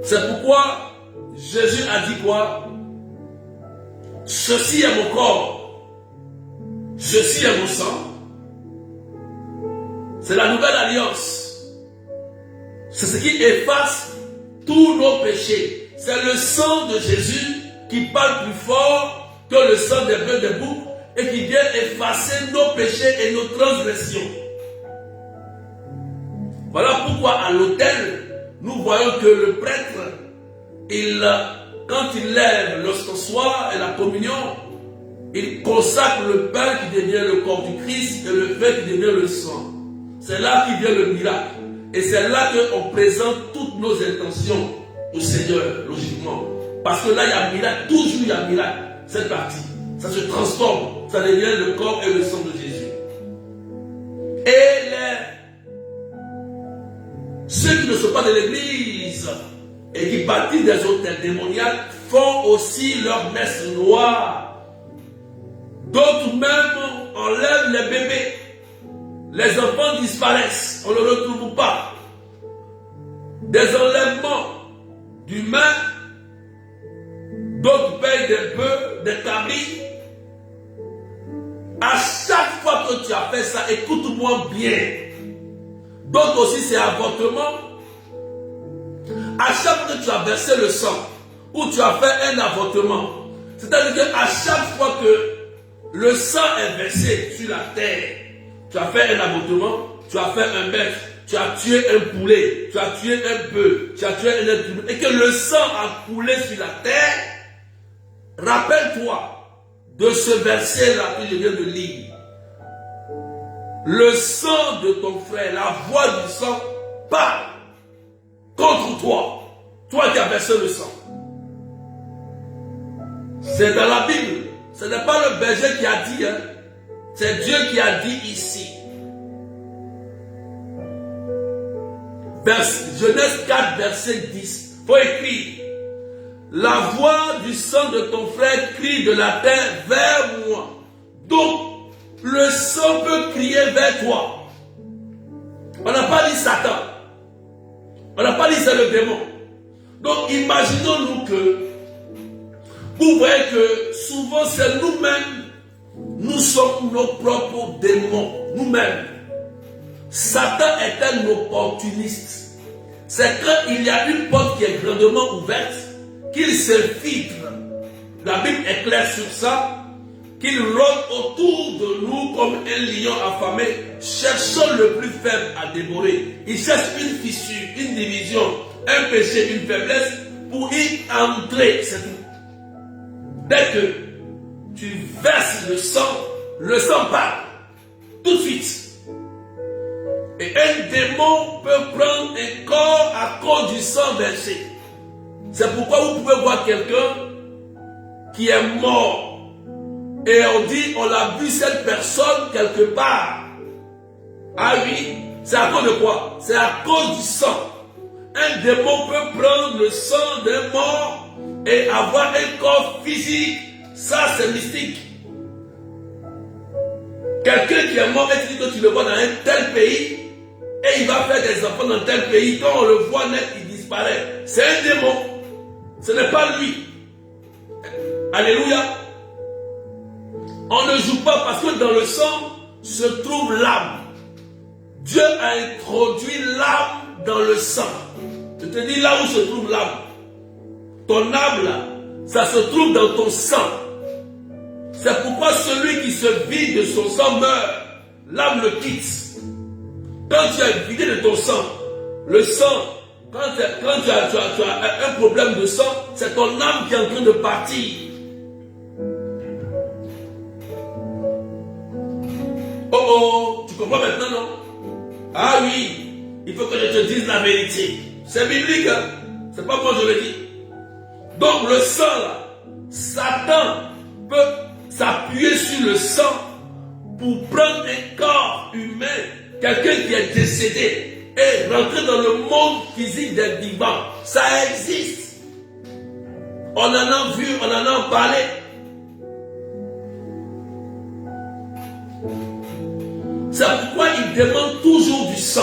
C'est pourquoi Jésus a dit quoi? Ceci est mon corps, ceci est mon sang. C'est la nouvelle alliance. C'est ce qui efface tous nos péchés. C'est le sang de Jésus qui parle plus fort que le sang des bœufs des boucs et qui vient effacer nos péchés et nos transgressions. Voilà pourquoi à l'autel, nous voyons que le prêtre, quand il lève l'ostensoir et la communion, il consacre le pain qui devient le corps du Christ et le vin qui devient le sang. C'est là qu'il vient le miracle. Et c'est là qu'on présente toutes nos intentions au Seigneur, logiquement. Parce que là, il y a miracle, toujours il y a miracle, cette partie. Ça se transforme, ça devient le corps et le sang de Jésus. Et ceux qui ne sont pas de l'église et qui bâtissent des hôtels démoniaques font aussi leur messe noire. D'autres même enlèvent les bébés. Les enfants disparaissent, on ne le retrouve pas. Des enlèvements d'humains, d'autres payent des bœufs, des cabris. À chaque fois que tu as fait ça, écoute-moi bien. D'autres aussi c'est avortement. À chaque fois que tu as versé le sang, ou tu as fait un avortement, c'est-à-dire qu'à chaque fois que le sang est versé sur la terre, tu as fait un avortement, tu as fait un bœuf, tu as tué un poulet, tu as tué un bœuf, tu as tué un être humain, et que le sang a coulé sur la terre, rappelle-toi de ce verset-là que je viens de lire. Le sang de ton frère, la voix du sang parle contre toi, toi qui as versé le sang. C'est dans la Bible, ce n'est pas le berger qui a dit, hein. C'est Dieu qui a dit ici. Genèse 4, verset 10. Il faut écrire. La voix du sang de ton frère crie de la terre vers moi. Donc, le sang peut crier vers toi. On n'a pas dit Satan. On n'a pas dit c'est le démon. Donc, imaginons-nous que vous voyez que souvent c'est nous-mêmes. Nous sommes nos propres démons, nous-mêmes. Satan est un opportuniste. C'est quand il y a une porte qui est grandement ouverte, qu'il s'infiltre. La Bible est claire sur ça, qu'il rôde autour de nous comme un lion affamé, cherchant le plus faible à dévorer. Il cherche une fissure, une division, un péché, une faiblesse, pour y entrer, c'est tout. Dès que tu verses le sang part, tout de suite. Et un démon peut prendre un corps à cause du sang versé. C'est pourquoi vous pouvez voir quelqu'un qui est mort. Et on dit, on a vu cette personne quelque part. Ah oui, c'est à cause de quoi? C'est à cause du sang. Un démon peut prendre le sang d'un mort et avoir un corps physique, ça c'est mystique. Quelqu'un qui est mort et tu dis que tu le vois dans un tel pays et il va faire des enfants dans tel pays, quand on le voit net, il disparaît. C'est un démon. Ce n'est pas lui. Alléluia. On ne joue pas parce que dans le sang se trouve l'âme. Dieu a introduit l'âme dans le sang. Je te dis là où se trouve l'âme. Ton âme là, ça se trouve dans ton sang. C'est pourquoi celui qui se vide de son sang meurt. L'âme le quitte. Quand tu es vidé de ton sang, le sang, quand tu as un problème de sang, c'est ton âme qui est en train de partir. Oh oh, tu comprends maintenant, non? Ah oui, il faut que je te dise la vérité. C'est biblique, hein? C'est pas moi je le dis. Donc le sang là, Satan peut s'appuyer sur le sang pour prendre un corps humain, quelqu'un qui est décédé, et rentrer dans le monde physique des vivants. Ça existe. On en a vu, on en a parlé. C'est pourquoi il demande toujours du sang.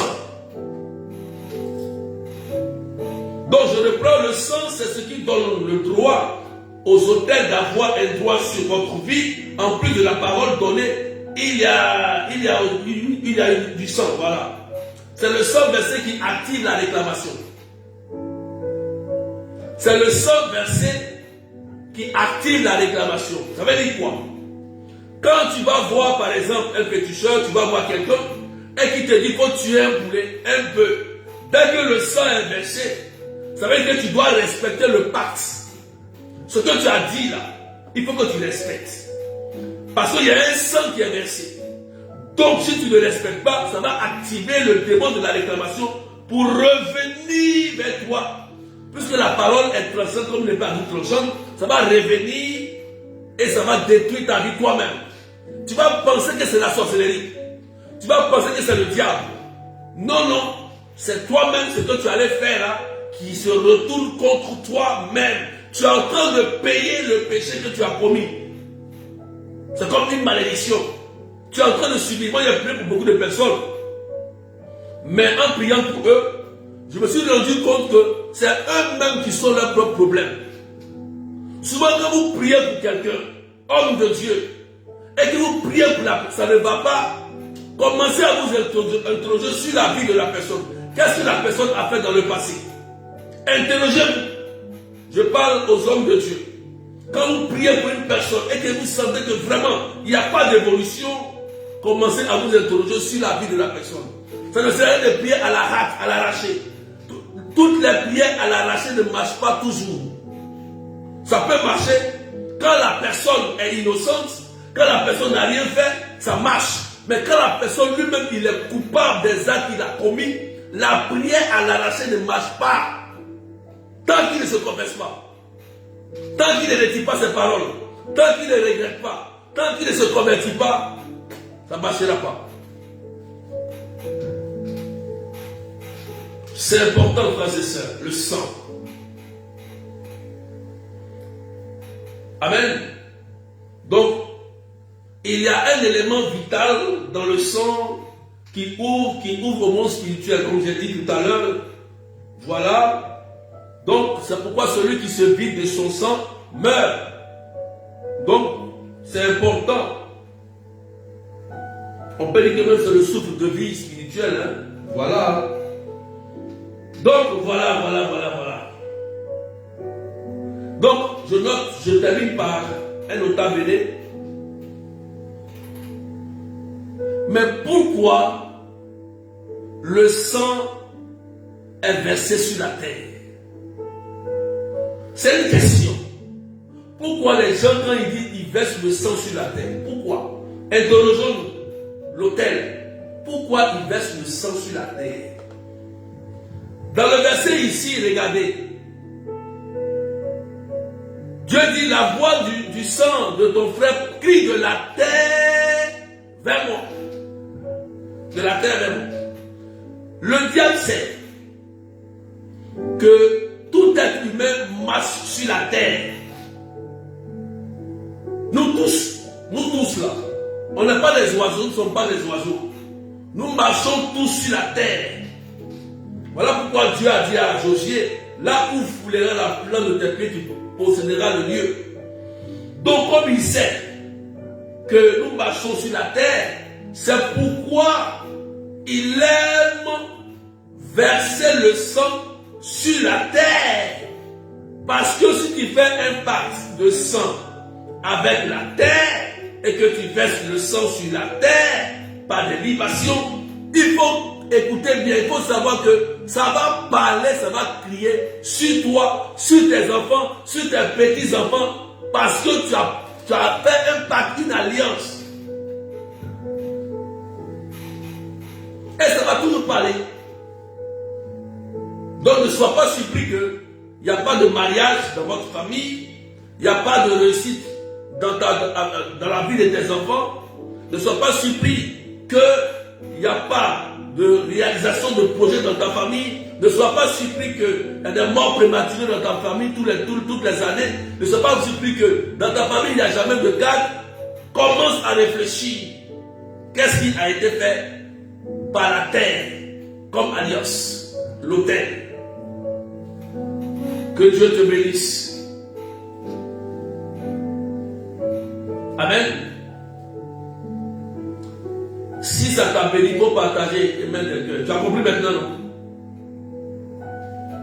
Donc je reprends, le sang, c'est ce qui donne le droit aux autels d'avoir un droit sur votre vie. En plus de la parole donnée, il y a du sang, voilà. C'est le sang versé qui active la réclamation. C'est le sang versé qui active la réclamation. Ça veut dire quoi? Quand tu vas voir par exemple un féticheur, tu vas voir quelqu'un et qui te dit faut tuer un poulet, un peu. Dès que le sang est versé, ça veut dire que tu dois respecter le pacte. Ce que tu as dit là, il faut que tu respectes. Parce qu'il y a un sang qui est versé. Donc si tu ne le respectes pas, ça va activer le démon de la réclamation pour revenir vers toi. Puisque la parole est tranchante comme n'est pas tranchante, ça va revenir et ça va détruire ta vie toi-même. Tu vas penser que c'est la sorcellerie. Tu vas penser que c'est le diable. Non, non. C'est toi-même ce que tu allais faire là qui se retourne contre toi-même. Tu es en train de payer le péché que tu as commis. C'est comme une malédiction. Tu es en train de subir. Moi, j'ai prié pour beaucoup de personnes. Mais en priant pour eux, je me suis rendu compte que c'est eux-mêmes qui sont leurs propres problèmes. Souvent, quand vous priez pour quelqu'un, homme de Dieu, et que vous priez pour la personne, ça ne va pas, commencez à vous interroger sur la vie de la personne. Qu'est-ce que la personne a fait dans le passé? Interrogez-vous. Je parle aux hommes de Dieu. Quand vous priez pour une personne et que vous sentez que vraiment il n'y a pas d'évolution, commencez à vous interroger sur la vie de la personne. Ça ne sert à rien de prier à la rate, à l'arraché. Toutes les prières à l'arraché ne marchent pas toujours. Ça peut marcher quand la personne est innocente, quand la personne n'a rien fait, ça marche. Mais quand la personne lui-même il est coupable des actes qu'il a commis, la prière à l'arraché ne marche pas. Tant qu'il ne se confesse pas, tant qu'il ne retire pas ses paroles, tant qu'il ne regrette pas, tant qu'il ne se convertit pas, ça ne marchera pas. C'est important, frères et sœurs, le sang. Amen. Donc, il y a un élément vital dans le sang qui ouvre au monde spirituel, comme j'ai dit tout à l'heure. Voilà. Donc, c'est pourquoi celui qui se vide de son sang meurt. Donc, c'est important. On peut dire que même c'est le souffle de vie spirituelle. Hein? Voilà. Donc, voilà. Donc, je termine par un nota bene. Mais pourquoi le sang est versé sur la terre? C'est une question. Pourquoi les gens, quand ils disent ils versent le sang sur la terre? Pourquoi? Interrogeons l'autel. Pourquoi ils versent le sang sur la terre? Dans le verset ici, regardez. Dieu dit la voix du sang de ton frère crie de la terre vers moi. De la terre vers moi. Le diable sait que toute tout être humain marche sur la terre. Nous tous là, on n'est pas des oiseaux, nous ne sommes pas des oiseaux. Nous marchons tous sur la terre. Voilà pourquoi Dieu a dit à Josué, là où foulera la plante de tes pieds, tu posséderas le lieu. Donc comme il sait que nous marchons sur la terre, c'est pourquoi il aime verser le sang sur la terre. Parce que si tu fais un pacte de sang avec la terre et que tu verses le sang sur la terre par des libations, il faut écouter bien, il faut savoir que ça va parler, ça va crier sur toi, sur tes enfants, sur tes petits-enfants, parce que tu as fait un pacte, une alliance. Et ça va toujours parler. Donc ne sois pas surpris qu'il n'y a pas de mariage dans votre famille, il n'y a pas de réussite dans la vie de tes enfants. Ne sois pas surpris qu'il n'y a pas de réalisation de projets dans ta famille. Ne sois pas surpris qu'il y a des morts prématurées dans ta famille toutes les années. Ne sois pas surpris que dans ta famille il n'y a jamais de cadre. Commence à réfléchir. Qu'est-ce qui a été fait par la terre comme alliance, l'autel. Que Dieu te bénisse. Amen. Si ça t'a béni, il faut partager et mettre le cœur. Tu as compris maintenant, non?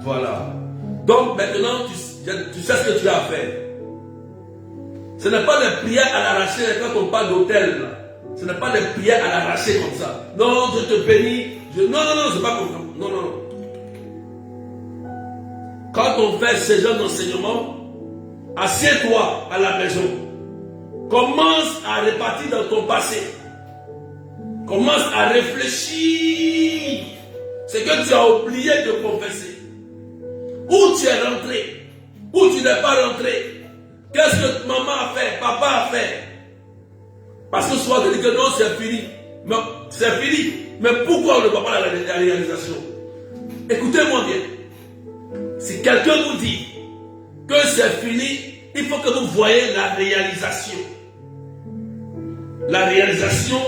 Voilà. Donc maintenant, tu sais ce que tu as à faire. Ce n'est pas des prières à l'arraché quand on parle d'hôtel. Ce n'est pas des prières à l'arraché comme ça. Non, je te bénis. Non, c'est pas comme ça. Non. Quand on fait ce genre d'enseignement, assieds-toi à la maison. Commence à répartir dans ton passé. Commence à réfléchir. C'est que tu as oublié de confesser. Où tu es rentré, où tu n'es pas rentré. Qu'est-ce que maman a fait, papa a fait. Parce que souvent on dit que non, c'est fini. Mais c'est fini. Mais pourquoi on ne voit pas la réalisation? Écoutez-moi bien. Si quelqu'un vous dit que c'est fini, il faut que vous voyez la réalisation. La réalisation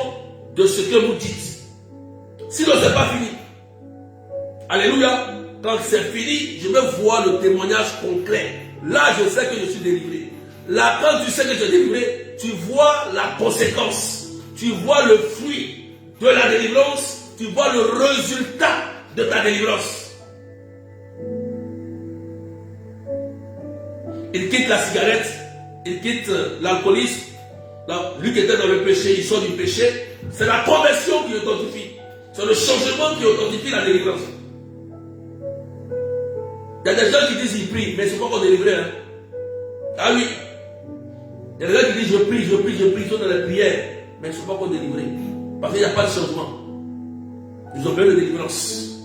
de ce que vous dites. Sinon, ce n'est pas fini. Alléluia. Quand c'est fini, je veux voir le témoignage concret. Là, je sais que je suis délivré. Là, quand tu sais que tu es délivré, tu vois la conséquence. Tu vois le fruit de la délivrance. Tu vois le résultat de ta délivrance. Il quitte la cigarette. Il quitte l'alcoolisme. Lui qui était dans le péché, il sort du péché. C'est la conversion qui authentifie. C'est le changement qui authentifie la délivrance. Il y a des gens qui disent qu'ils prient, mais ils ne sont pas encore délivrés. Hein? Ah oui. Il y a des gens qui disent je prie, ils sont dans les prières, mais ils ne sont pas encore délivrés. Parce qu'il n'y a pas de changement. Ils ont besoin de délivrance.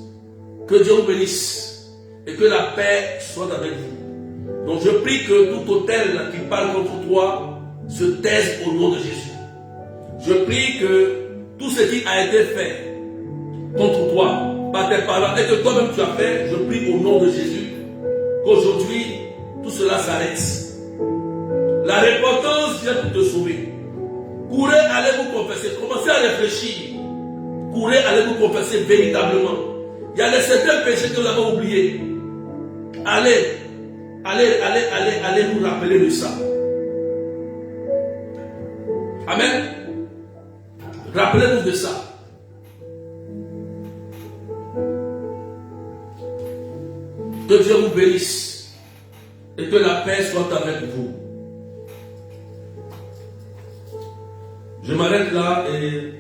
Que Dieu vous bénisse. Et que la paix soit avec vous. Donc je prie que tout autel qui parle contre toi se taise au nom de Jésus. Je prie que tout ce qui a été fait contre toi, par tes paroles, et que toi-même tu as fait, je prie au nom de Jésus, qu'aujourd'hui, tout cela s'arrête. La repentance vient pour te sauver. Courez, allez vous confesser. Commencez à réfléchir. Courez, allez vous confesser véritablement. Il y a certains péchés que vous avez oubliés. Allez vous rappeler de ça. Amen. Rappelez-vous de ça. Que Dieu vous bénisse et que la paix soit avec vous. Je m'arrête là et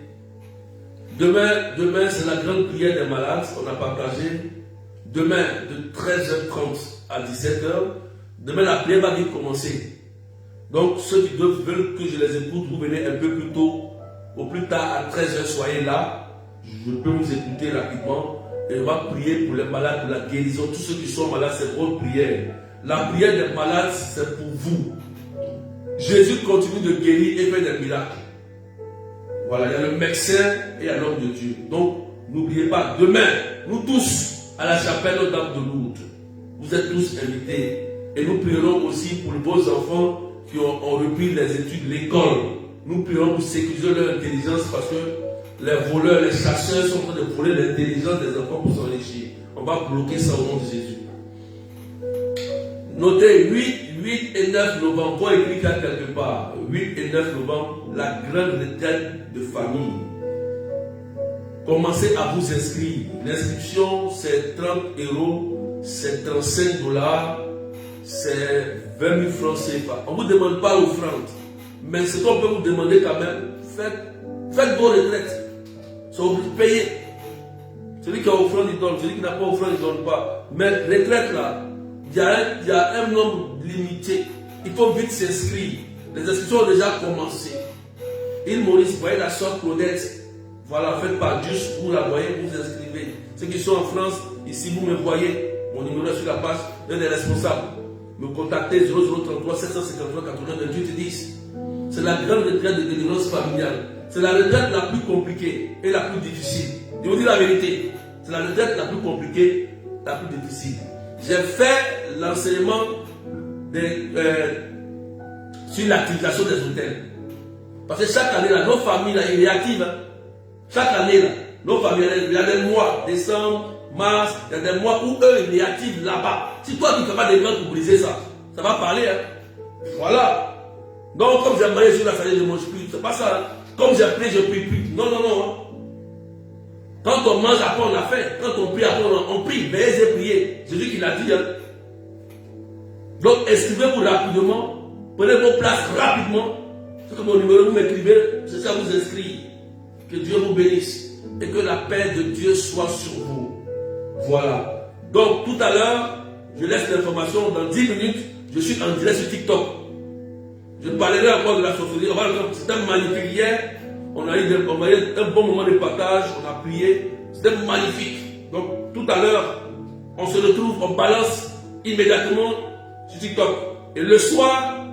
demain c'est la grande prière des malades. On a partagé. Demain de 13h30 à 17h. Demain la prière va vite commencer. Donc ceux qui veulent que je les écoute, vous venez un peu plus tôt. Au plus tard à 13h, soyez là. Je peux vous écouter rapidement. Et on va prier pour les malades, pour la guérison. Tous ceux qui sont malades, c'est votre prière. La prière des malades, c'est pour vous. Jésus continue de guérir et faire des miracles. Voilà, il y a le médecin et un homme de Dieu. Donc, n'oubliez pas, demain, nous tous, à la chapelle Notre-Dame de Lourdes, Vous êtes tous invités. Et nous prierons aussi pour vos enfants qui ont repris les études, l'école. Nous prierons pour sécuriser leur intelligence parce que les voleurs, les chasseurs sont en train de voler l'intelligence des enfants pour s'enrichir. On va bloquer ça au nom de Jésus. Notez 8 et 9 novembre, on écrit ça quelque part. 8 et 9 novembre, la grande retraite de famille. Commencez à vous inscrire. L'inscription, c'est 30 €, c'est 35 $, c'est 20 000 francs CFA. On ne vous demande pas l'offrande. Mais ce qu'on peut vous demander quand même, faites vos retraites. C'est obligé de payer. Celui qui a offrande, il donne. Celui qui n'a pas offrande, il ne donne pas. Mais retraite là, il y a un nombre limité. Il faut vite s'inscrire. Les inscriptions ont déjà commencé. Île Maurice, vous voyez la soeur Claudette. Voilà, faites pas juste, vous la voyez, vous vous inscrivez. Ceux qui sont en France, ici vous me voyez. Mon numéro est sur la page, l'un des responsables. Me contactez 0033 753 80 28 10. C'est la grande retraite de délivrance familiale. C'est la retraite la plus compliquée et la plus difficile. Je vous dis la vérité. C'est la retraite la plus compliquée, la plus difficile. J'ai fait l'enseignement sur l'activation des hôtels. Parce que chaque année, là, nos familles, là, ils réactivent. Hein. Chaque année, là, nos familles, il y a des mois, décembre, mars, il y a des mois où eux, ils réactivent là-bas. Si toi, tu ne fais pas des grands pour briser ça, ça va parler. Hein. Voilà. Donc, comme j'ai marié sur la salle, je ne mange plus. C'est pas ça. Hein. Comme j'ai pris, je ne prie plus. Non, non, non. Hein. Quand on mange, après on a faim. Quand on prie, après on prie. Veillez et priez. Jésus qui l'a dit. Hein. Donc, inscrivez-vous rapidement. Prenez vos places rapidement. C'est que mon numéro, vous m'écrivez. C'est ça, vous inscrire. Que Dieu vous bénisse. Et que la paix de Dieu soit sur vous. Voilà. Donc, tout à l'heure, je laisse l'information. Dans 10 minutes, je suis en direct sur TikTok. Je parlerai encore de la sorcellerie. C'était magnifique hier. On a eu un bon moment de partage. On a prié. C'était magnifique. Donc, tout à l'heure, on se retrouve, on balance immédiatement sur TikTok. Et le soir,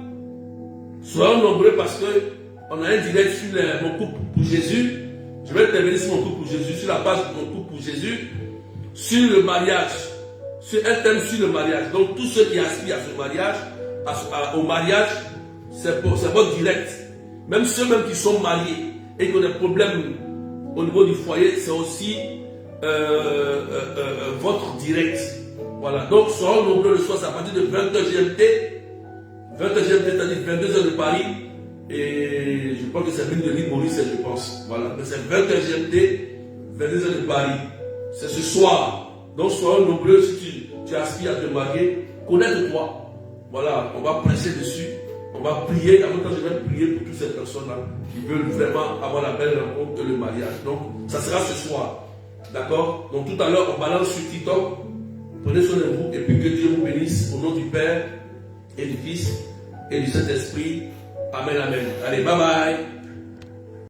soyons nombreux parce qu'on a un direct sur mon couple pour Jésus. Je vais intervenir sur mon couple pour Jésus, sur la page de mon couple pour Jésus, sur le mariage, sur un thème sur le mariage. Donc, tous ceux qui aspirent à ce mariage, au mariage, c'est votre direct. Même ceux même qui sont mariés et qui ont des problèmes au niveau du foyer, c'est aussi votre direct. Voilà. Donc, soyons nombreux le soir, c'est à partir de 20h GMT. 20h GMT, c'est-à-dire 22h de Paris. Et je pense que c'est l'une de l'île Maurice, je pense. Voilà. Mais c'est 20h GMT, 22h de Paris. C'est ce soir. Donc, soyons nombreux si tu aspires à te marier. Connais-toi. Voilà. On va prêcher dessus. On va prier. En même temps, je vais prier pour toutes ces personnes-là qui veulent vraiment avoir la belle rencontre et le mariage. Donc, ça sera ce soir. D'accord? Donc, tout à l'heure, on balance sur TikTok. Prenez soin de vous et puis que Dieu vous bénisse au nom du Père et du Fils et du Saint-Esprit. Amen, amen. Allez, bye bye.